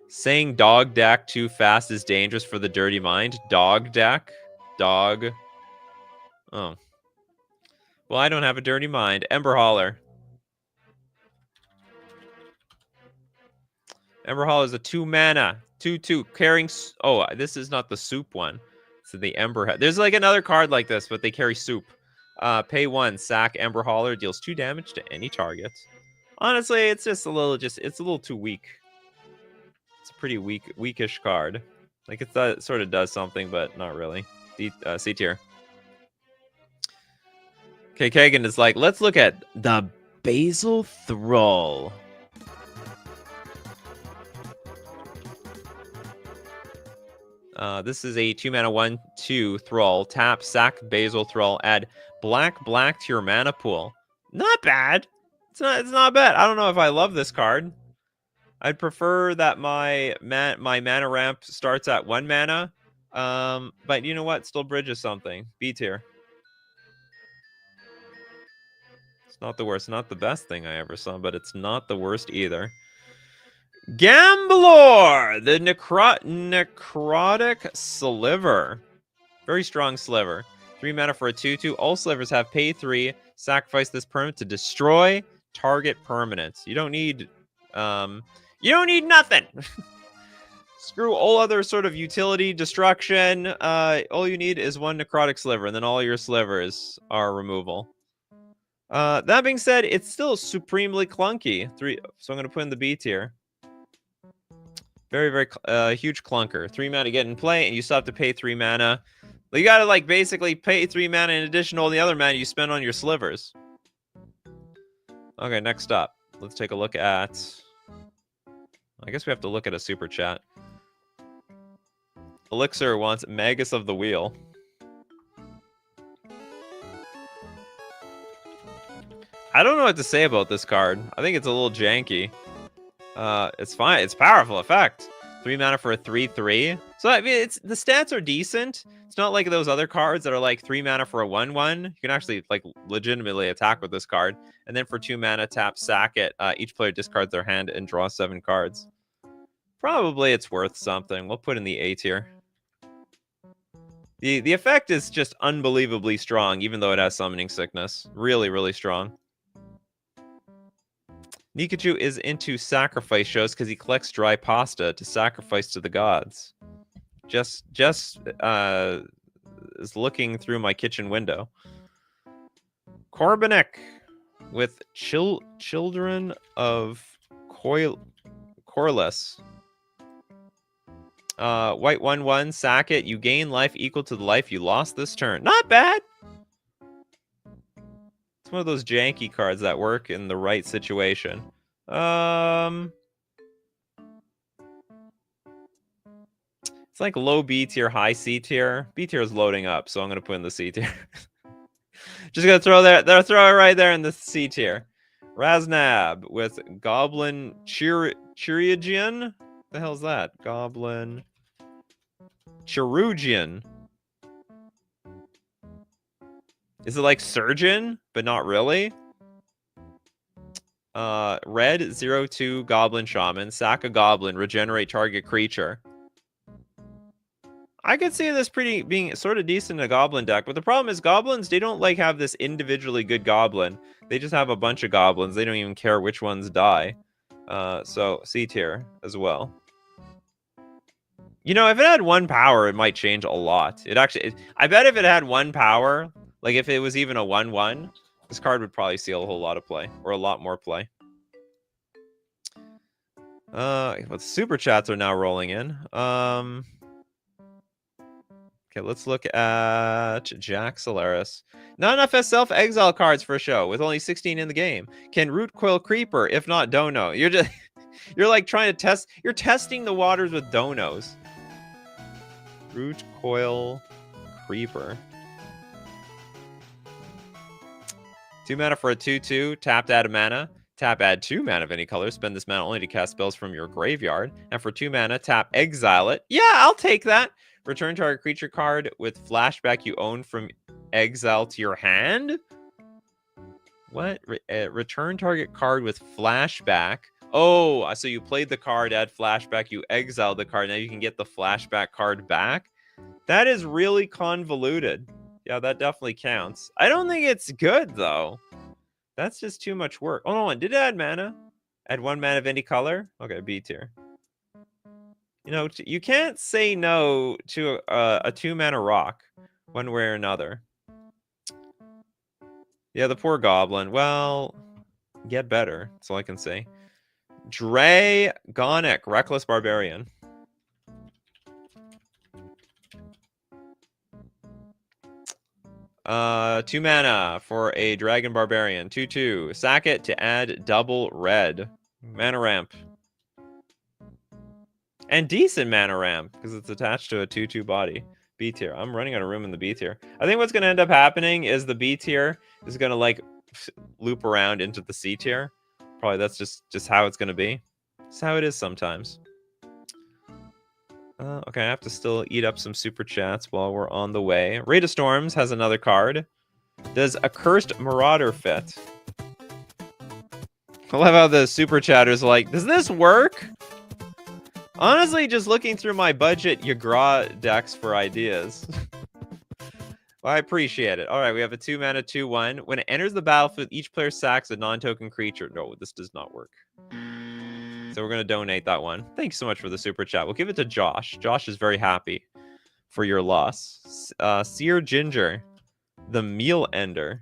Saying dog deck too fast is dangerous for the dirty mind. Dog deck? Dog. Oh. Well, I don't have a dirty mind. Ember Hauler. Ember Hauler is a 2 mana. 2/2. Carrying... Oh, this is not the soup one. So the Ember... There's like another card like this, but they carry soup. Pay 1. Sack Ember Hauler. Deals 2 damage to any target. Honestly, it's just a little... it's a little too weak. It's a pretty weakish card. Like, it sort of does something, but not really. C tier. Okay, Kagan is like, let's look at the Basil Thrall. This is a 2 mana 1/2 Thrall. Tap, sack Basil Thrall. Add black to your mana pool. Not bad. It's not bad. I don't know if I love this card. I'd prefer that my mana ramp starts at 1 mana, But you know what? Still bridges something. B tier. It's not the worst. Not the best thing I ever saw, but it's not the worst either. Gamblor! The necrotic sliver. Very strong sliver. 3 mana for a 2/2. All slivers have pay 3. Sacrifice this permanent to destroy target permanents. You don't need nothing. Screw all other sort of utility destruction. All you need is 1 necrotic sliver, and then all your slivers are removal. That being said, it's still supremely clunky. So I'm gonna put in the B tier. Very, very huge clunker. 3 mana to get in play, and you still have to pay 3 mana. You gotta like basically pay 3 mana in addition to all the other mana you spend on your slivers. Okay, next up, let's take a look at. I guess we have to look at a super chat. Elixir wants Magus of the Wheel. I don't know what to say about this card. I think it's a little janky. It's fine. It's powerful effect. 3 mana for a 3/3. So I mean, the stats are decent. It's not like those other cards that are like 3 mana for a 1/1. You can actually like legitimately attack with this card. And then for 2 mana, tap, sack it. Each player discards their hand and draw 7 cards. Probably it's worth something. We'll put in the A tier. The effect is just unbelievably strong, even though it has summoning sickness. Really, really strong. Nikachu is into sacrifice shows because he collects dry pasta to sacrifice to the gods. Just is looking through my kitchen window. Corbinek with Children of Corless. White 1/1, sack it. You gain life equal to the life you lost this turn. Not bad. It's one of those janky cards that work in the right situation. It's like low B tier, high C tier. B tier is loading up, so I'm gonna put in the C tier. Just gonna throw it right there in the C tier. Raznab with Goblin Chirurgian. The hell's that? Goblin Chirurgian. Is it like surgeon, but not really? Red 0/2 Goblin Shaman. Sack a goblin, regenerate target creature. I could see this being sort of decent in a goblin deck, but the problem is goblins, they don't like have this individually good goblin. They just have a bunch of goblins. They don't even care which ones die. So C tier as well. You know, if it had 1 power, it might change a lot. I bet if it had 1 power, like if it was even a 1/1, this card would probably see a whole lot of play, or a lot more play. But super chats are now rolling in. Okay, let's look at Jack Solaris. Not enough self-exile cards for a show, with only 16 in the game. Can Root Coil Creeper, if not Dono. You're like trying to test. You're testing the waters with Donos. Root Coil Creeper. 2 mana for a 2/2. Tap to add a mana. Tap add 2 mana of any color. Spend this mana only to cast spells from your graveyard. And for 2 mana, tap exile it. Yeah, I'll take that. Return target creature card with flashback you own from exile to your hand. What? Return target card with flashback. Oh, so you played the card, add flashback, you exile the card. Now you can get the flashback card back. That is really convoluted. Yeah, that definitely counts. I don't think it's good, though. That's just too much work. Oh, no, did it add mana? Add 1 mana of any color? Okay, B tier. You know, you can't say no to a 2 mana rock one way or another. Yeah, the poor goblin. Well, get better. That's all I can say. Dragonic, Reckless Barbarian. Two mana for a Dragon Barbarian. 2/2. Sack it to add double red. Mana ramp. And decent mana ramp, because it's attached to a 2/2 body. B tier. I'm running out of room in the B tier. I think what's going to end up happening is the B tier is going to like loop around into the C tier. Probably that's just how it's going to be. It's how it is sometimes. Okay, I have to still eat up some super chats while we're on the way. Raid of Storms has another card. Does Accursed Marauder fit? I love how the super chatters like, does this work? Honestly, just looking through my budget Yagra decks for ideas. Well, I appreciate it. All right, we have a 2-mana 2/1. When it enters the battlefield, each player sacks a non-token creature. No, this does not work. So we're going to donate that one. Thanks so much for the super chat. We'll give it to Josh. Josh is very happy for your loss. Sear Ginger, the Meal Ender.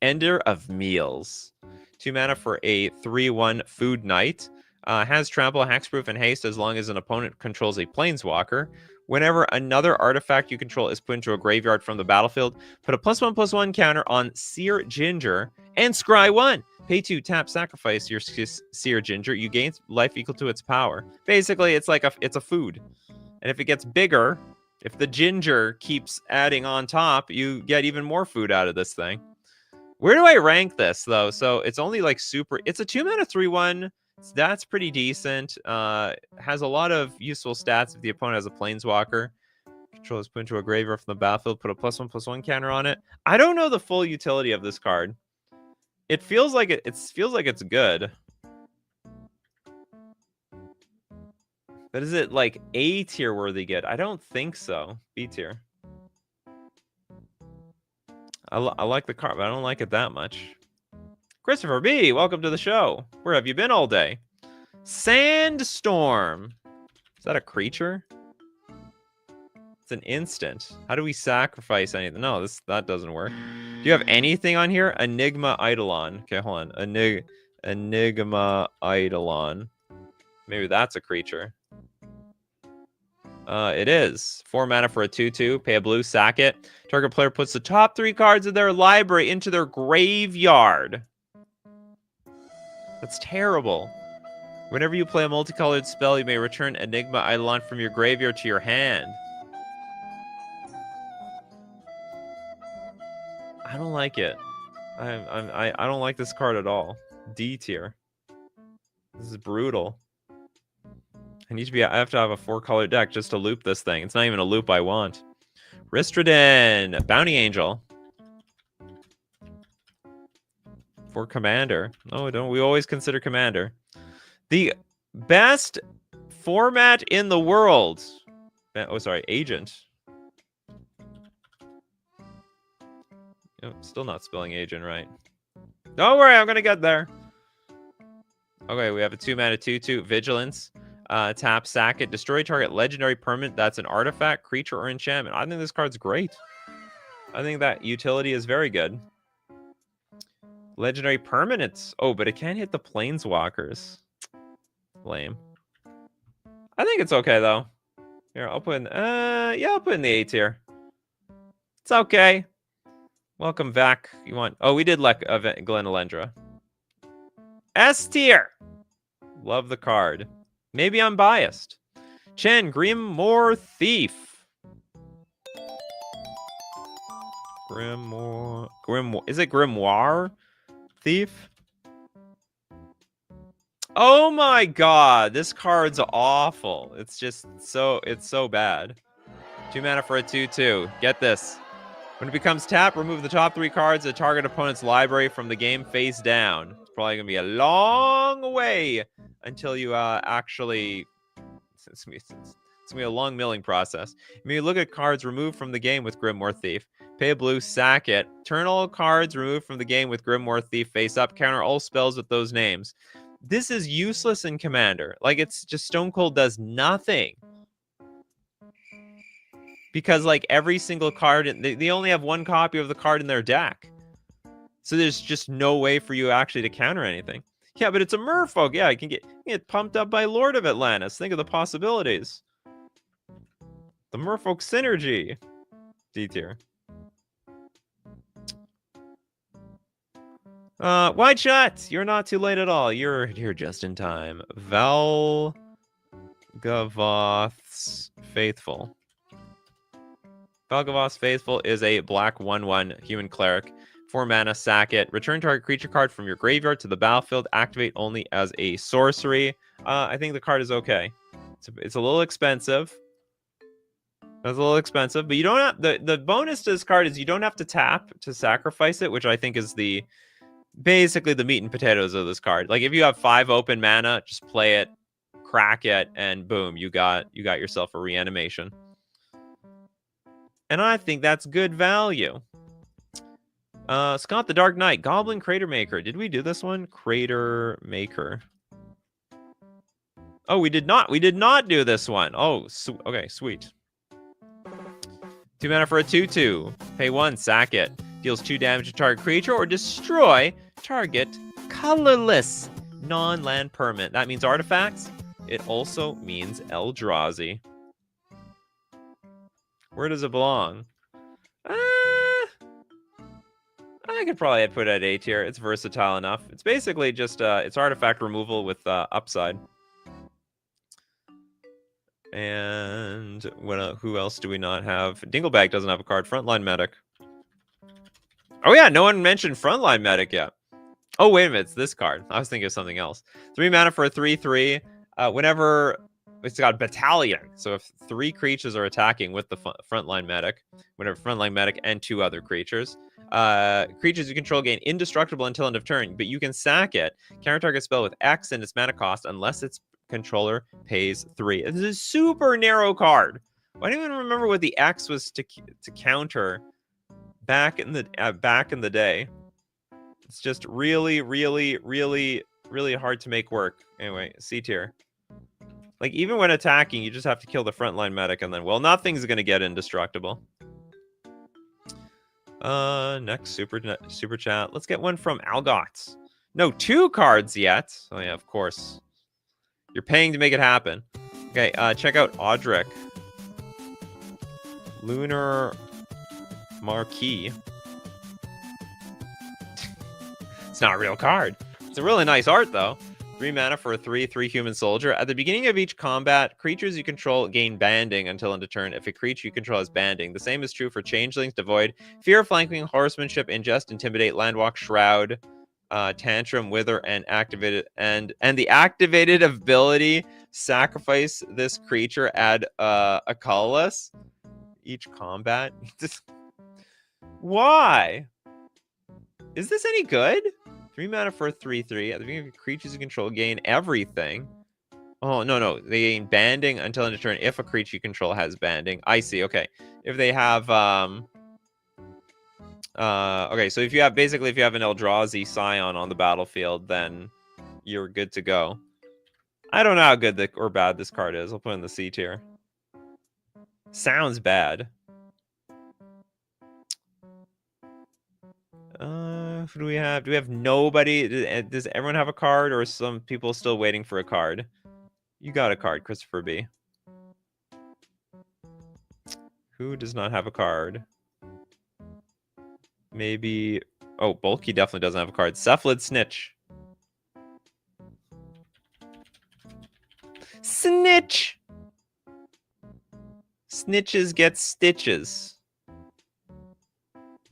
Ender of Meals. 2 mana for a 3/1 Food Knight. Has trample, hexproof, and haste as long as an opponent controls a planeswalker. Whenever another artifact you control is put into a graveyard from the battlefield, put a +1/+1 counter on Sear Ginger and scry 1. Pay 2, tap, sacrifice your Sear Ginger. You gain life equal to its power. Basically, it's like it's a food. And if it gets bigger, if the ginger keeps adding on top, you get even more food out of this thing. Where do I rank this, though? So it's only like super... It's a 2-mana 3/1. That's pretty decent. Has a lot of useful stats if the opponent has a planeswalker. Control is put into a graveyard from the battlefield. Put a +1/+1 counter on it. I don't know the full utility of this card. It feels like it feels like it's good. But is it like A tier worthy good? I don't think so. B tier. I like the card, but I don't like it that much. Christopher B, welcome to the show. Where have you been all day? Sandstorm. Is that a creature? It's an instant. How do we sacrifice anything? No, that doesn't work. Do you have anything on here? Enigma Eidolon. Okay, hold on. Enigma Eidolon. Maybe that's a creature. It is. 4 mana for a 2/2. Pay a blue, sack it. Target player puts the top 3 cards of their library into their graveyard. That's terrible. Whenever you play a multicolored spell, you may return Enigma Eidolon from your graveyard to your hand. I don't like it. I don't like this card at all. D tier. This is brutal. I have to have a 4-color deck just to loop this thing. It's not even a loop I want. Ristraden, Bounty Angel. For Commander. No, don't we always consider Commander. The best format in the world. Oh, sorry, Agent. Oh, still not spelling Agent right. Don't worry, I'm gonna get there. Okay, we have a 2-mana 2/2 Vigilance. Tap, sack it, destroy target legendary permanent that's an artifact, creature, or enchantment. I think this card's great. I think that utility is very good. Legendary permanents. Oh, but it can't hit the planeswalkers. Lame. I think it's okay, though. Here, I'll put in... yeah, I'll put in the A tier. It's okay. Welcome back. You want... Oh, we did like Glen Elendra. S tier. Love the card. Maybe I'm biased. Chen, Grimoire Thief. Grimoire... Is it Grimoire Thief? Oh my god, this card's awful. It's just it's so bad. 2 mana for a 2/2. Get this. When it becomes tapped, remove the top 3 cards of the target opponent's library from the game face down. It's probably gonna be a long way until you actually... It's gonna be a long milling process. When you look at cards removed from the game with Grimoire Thief, pay a blue, sack it. Turn all cards removed from the game with Grimoire Thief face up. Counter all spells with those names. This is useless in Commander. Like, it's just Stone Cold does nothing. Because, like, every single card... They only have 1 copy of the card in their deck. So there's just no way for you actually to counter anything. Yeah, but it's a merfolk. Yeah, you can get pumped up by Lord of Atlantis. Think of the possibilities. The merfolk synergy. D tier. Wide shot. You're not too late at all. You're just in time. Valgavoth's Faithful. Valgavoth's Faithful is a black 1/1 human cleric. 4 mana, sack it. Return target creature card from your graveyard to the battlefield. Activate only as a sorcery. I think the card is okay. It's a little expensive. That's a little expensive, but you don't have the bonus to this card is you don't have to tap to sacrifice it, which I think is basically the meat and potatoes of this card. Like if you have 5 open mana, just play it, crack it, and boom, you got yourself a reanimation. And I think that's good value. Scott the Dark Knight, Goblin Crater Maker. Did we do this one? Crater Maker. Oh, we did not. We did not do this one. Oh, okay, sweet. 2 mana for a 2/2. Pay 1, sack it. Deals 2 damage to target creature or destroy target colorless non-land permanent. That means artifacts. It also means Eldrazi. Where does it belong? I could probably put it at A tier. It's versatile enough. It's basically just it's artifact removal with upside. And who else do we not have? Dingleback doesn't have a card. Frontline Medic. Oh yeah, no one mentioned Frontline Medic yet. Oh wait a minute, it's this card. I was thinking of something else. 3 mana for a 3/3. Whenever it's got Battalion, so if 3 creatures are attacking with the Frontline Medic, whenever Frontline Medic and 2 other creatures, creatures you control gain indestructible until end of turn, but you can sack it. Counter target spell with X and its mana cost unless its controller pays 3. This is a super narrow card. Why do you even remember what the X was to counter back in the day? It's just really hard to make work. Anyway, C tier. Like even when attacking, you just have to kill the Frontline Medic, and then well, nothing's gonna get indestructible. Next super chat. Let's get one from Algots. No, 2 cards yet. Oh yeah, of course. You're paying to make it happen. Okay, check out Audric. Lunar Marquee. It's not a real card. It's a really nice art, though. 3 mana for a 3/3 human soldier. At the beginning of each combat, creatures you control gain banding until end of turn if a creature you control has banding. The same is true for changelings, devoid, fear, flanking, horsemanship, ingest, intimidate, landwalk, shroud, tantrum, wither, and activated and the activated ability sacrifice this creature, add a colorless each combat. Why is this any good? 3 mana for a 3/3. At the beginning of creatures you control gain everything. Oh no, they gain banding until end of turn if a creature you control has banding. I see. Okay, if they have okay, so if you have an Eldrazi Scion on the battlefield, then you're good to go. I don't know how good or bad this card is. I'll put it in the C tier. Sounds bad. Who do we have? Do we have nobody? Does everyone have a card, or are some people still waiting for a card? You got a card, Christopher B. Who does not have a card? Maybe... Oh, Bulky definitely doesn't have a card. Cephalid Snitch. Snitch! Snitches get stitches.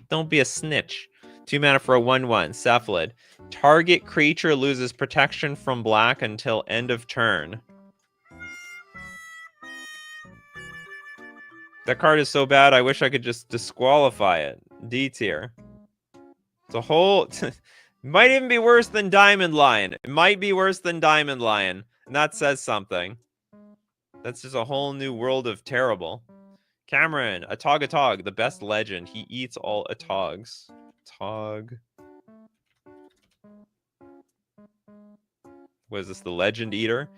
Don't be a snitch. 2 mana for a 1/1. Cephalid. Target creature loses protection from black until end of turn. That card is so bad, I wish I could just disqualify it. D tier. It's a whole... might even be worse than Diamond Lion. It might be worse than Diamond Lion. And that says something. That's just a whole new world of terrible. Cameron, Atog, the best legend. He eats all Atogs. Tog. What is this, the Legend Eater?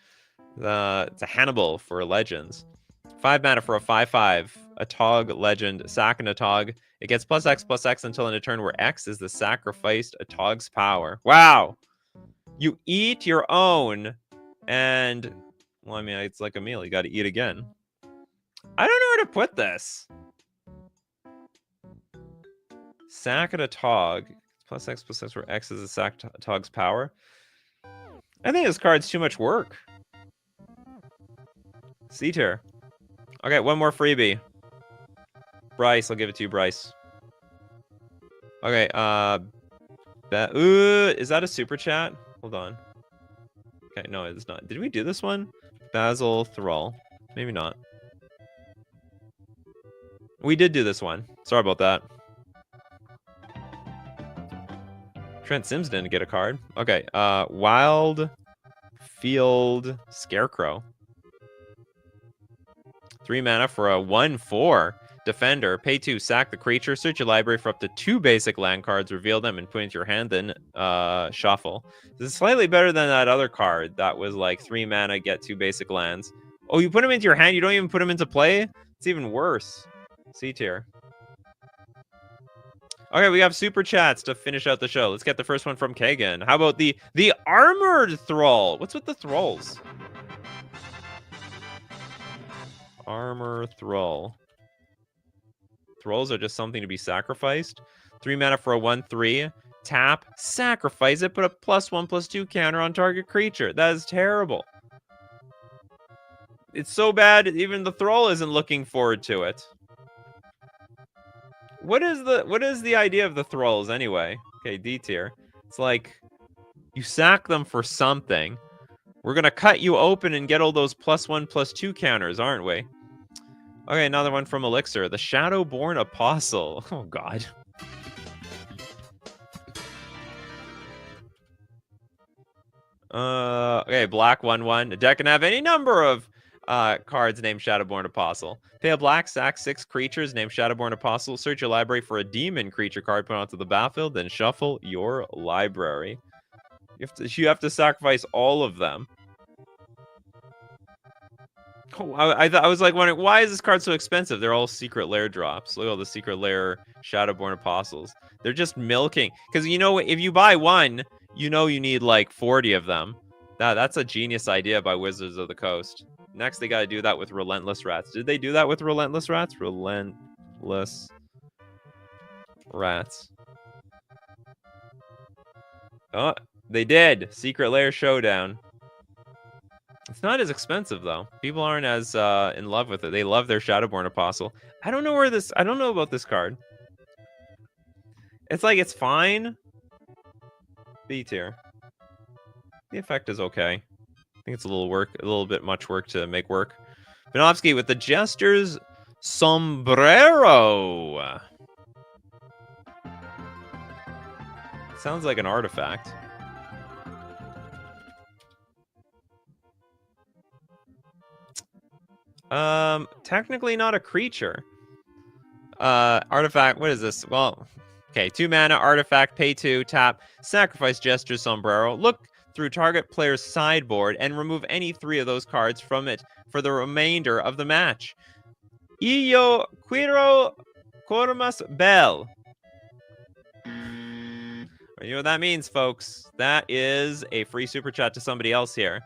It's a Hannibal for legends. 5 mana for a 5/5. Atog Legend. Sack an Atog. It gets +X/+X until in a turn where X is the sacrificed Atog's power. Wow! You eat your own, and... Well, I mean, it's like a meal. You got to eat again. I don't know where to put this. Sack an Atog. +X/+X where X is the sack Atog's power. I think this card's too much work. C tier. Okay, one more freebie. Bryce, I'll give it to you, Bryce. Okay, is that a super chat? Hold on. Okay, no, it's not. Did we do this one? Basil Thrall. Maybe not. We did do this one. Sorry about that. Trent Sims didn't get a card. Okay. Wild Field Scarecrow. 3 mana for a 1/4 defender. Pay 2, sack the creature, search your library for up to 2 basic land cards, reveal them, and put into your hand, then shuffle. This is slightly better than that other card that was like 3 mana, get 2 basic lands. Oh, you put them into your hand, you don't even put them into play? It's even worse. C tier. Okay, we have super chats to finish out the show. Let's get the first one from Kagan. How about the Armored Thrall? What's with the thralls? Armor Thrall. Thralls are just something to be sacrificed. 3 mana for a 1/3. Tap, sacrifice it, put a +1/+2 counter on target creature. That is terrible. It's so bad, even the Thrall isn't looking forward to it. What is the idea of the Thralls anyway? Okay, D tier. It's like you sack them for something. We're gonna cut you open and get all those +1/+2 counters, aren't we? Okay, another one from Elixir. The Shadowborn Apostle. Oh god. Okay, black 1/1. A deck can have any number of cards named Shadowborn Apostle. Pay a black, sack 6 creatures named Shadowborn Apostle. Search your library for a demon creature card, put onto the battlefield, then shuffle your library. You have to sacrifice all of them. Oh, I was like wondering, why is this card so expensive? They're all secret lair drops. Look at all the secret lair Shadowborn Apostles. They're just milking. Because you know, if you buy one, you know you need like 40 of them. That's a genius idea by Wizards of the Coast. Next, they got to do that with Relentless Rats. Did they do that with Relentless Rats? Relentless Rats. Oh, they did. Secret Lair Showdown. It's not as expensive, though. People aren't as in love with it. They love their Shadowborn Apostle. I don't know about this card. It's like, it's fine. B tier. The effect is okay. I think it's a little bit much work to make work. Vinovsky with the Jester's Sombrero. Sounds like an artifact. Technically not a creature. Artifact, what is this? Well, okay, 2 mana, artifact, pay 2, tap, sacrifice Jester's Sombrero. Look through target player's sideboard and remove any 3 of those cards from it for the remainder of the match. Iyo Quiro Cormas Bell. You know what that means, folks. That is a free super chat to somebody else here.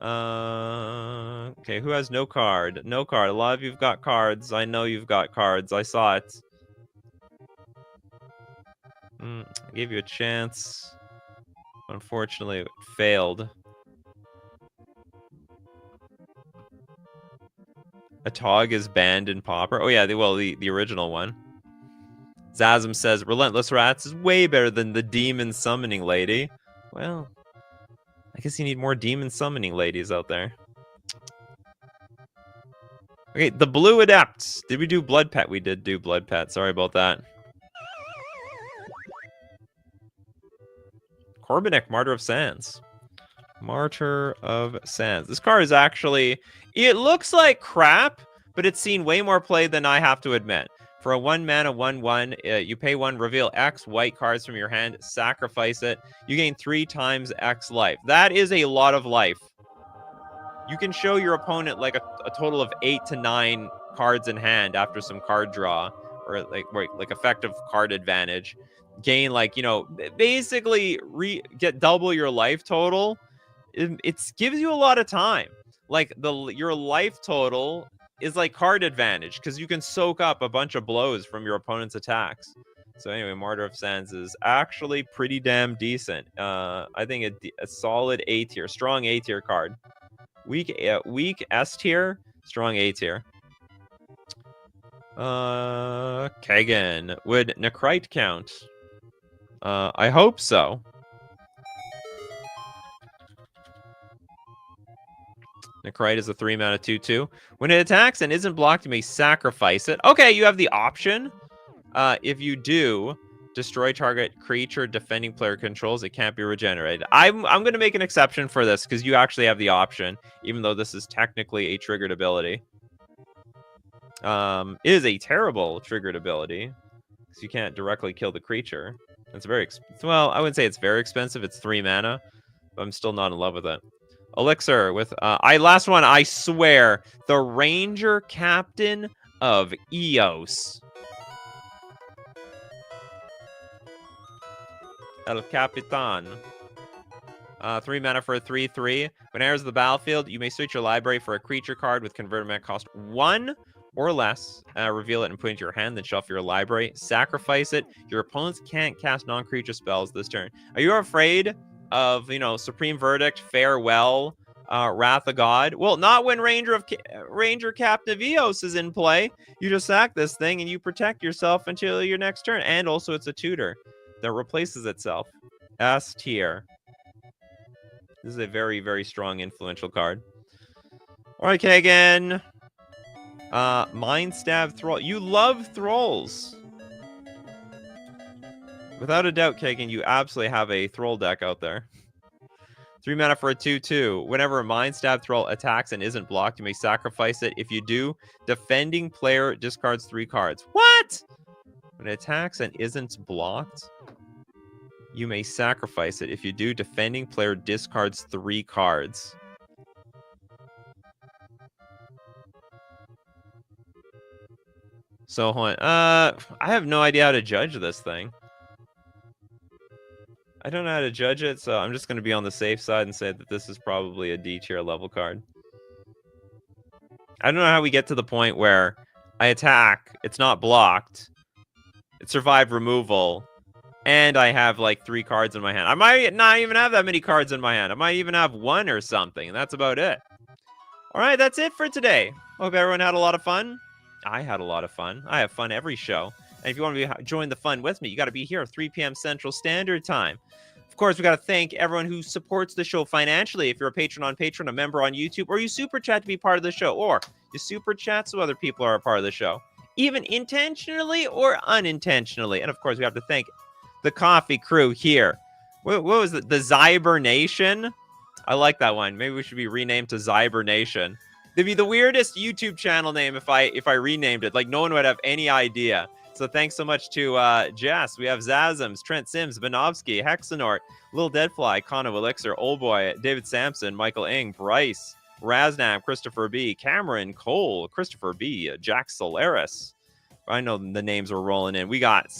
Okay, who has no card? No card. A lot of you've got cards. I know you've got cards. I saw it. I gave you a chance. Unfortunately, it failed. A Tog is banned in Pauper. Oh yeah, the original one. Zazm says Relentless Rats is way better than the Demon Summoning Lady. Well, I guess you need more Demon Summoning Ladies out there. Okay, the Blue Adepts. Did we do Blood Pet? We did do Blood Pet. Sorry about that. Corbinek, Martyr of Sands. Martyr of Sands. This card is actually... It looks like crap, but it's seen way more play than I have to admit. For a 1 mana 1/1, you pay 1, reveal X white cards from your hand, sacrifice it. You gain 3 times X life. That is a lot of life. You can show your opponent like a total of 8 to 9 cards in hand after some card draw, or like effective card advantage. Gain basically get double your life total. It gives you a lot of time. Like your life total is like card advantage because you can soak up a bunch of blows from your opponent's attacks. So anyway, Martyr of Sands is actually pretty damn decent. I think a solid A tier, strong A tier card. Weak S tier, strong A tier. Kagan, would Necrite count? I hope so. Necrite is a 3-mana 2/2. When it attacks and isn't blocked, you may sacrifice it. Okay, you have the option. If you do, destroy target creature defending player controls. It can't be regenerated. I'm going to make an exception for this because you actually have the option, even though this is technically a triggered ability. It is a terrible triggered ability because you can't directly kill the creature. It's very well, I wouldn't say it's very expensive. It's 3 mana, but I'm still not in love with it. Elixir with last one, I swear, the Ranger Captain of Eos. El Capitan. 3 mana for a 3/3. When it enters the battlefield, you may search your library for a creature card with converted mana cost 1 or less. Reveal it and put it into your hand, then shuffle your library. Sacrifice it. Your opponents can't cast non-creature spells this turn. Are you afraid of, Supreme Verdict, Farewell, Wrath of God? Well, not when Ranger Captain of Eos is in play. You just sack this thing and you protect yourself until your next turn. And also it's a tutor that replaces itself. S tier. This is a very, very strong, influential card. All right, Kagan. Mind Stab Thrall. You love Thralls. Without a doubt, Kagan, you absolutely have a Thrall deck out there. 3 mana for a 2/2. Whenever a Mind Stab Thrall attacks and isn't blocked, you may sacrifice it. If you do, defending player discards 3 cards. What? When it attacks and isn't blocked, you may sacrifice it. If you do, defending player discards 3 cards. So, hold on. I have no idea how to judge this thing. I don't know how to judge it, so I'm just going to be on the safe side and say that this is probably a D tier level card. I don't know how we get to the point where I attack, it's not blocked, it survived removal, and I have like 3 cards in my hand. I might not even have that many cards in my hand. I might even have 1 or something, and that's about it. All right, that's it for today. Hope everyone had a lot of fun. I had a lot of fun. I have fun every show. And if you want to join the fun with me, you got to be here at 3 p.m. Central Standard Time. Of course, we got to thank everyone who supports the show financially. If you're a patron on Patreon, a member on YouTube, or you super chat to be part of the show, or you super chat so other people are a part of the show, even intentionally or unintentionally. And of course, we have to thank the coffee crew here. What was it? The Zyber Nation? I like that one. Maybe we should be renamed to Zyber Nation. It'd be the weirdest YouTube channel name if I renamed it. Like, no one would have any idea. So thanks so much to Jess. We have Zazams, Trent Sims, Vinovsky, Hexanort, Little Deadfly, Cono Elixir, Old Boy, David Sampson, Michael Ing, Bryce, Raznab, Christopher B, Cameron, Cole, Christopher B, Jack Solaris. I know the names are rolling in. We got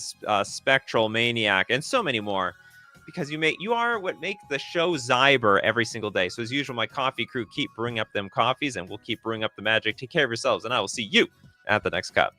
Spectral Maniac and so many more. Because you are what make the show Zyber every single day. So as usual, my coffee crew keep bringing up them coffees, and we'll keep bringing up the magic. Take care of yourselves, and I will see you at the next cup.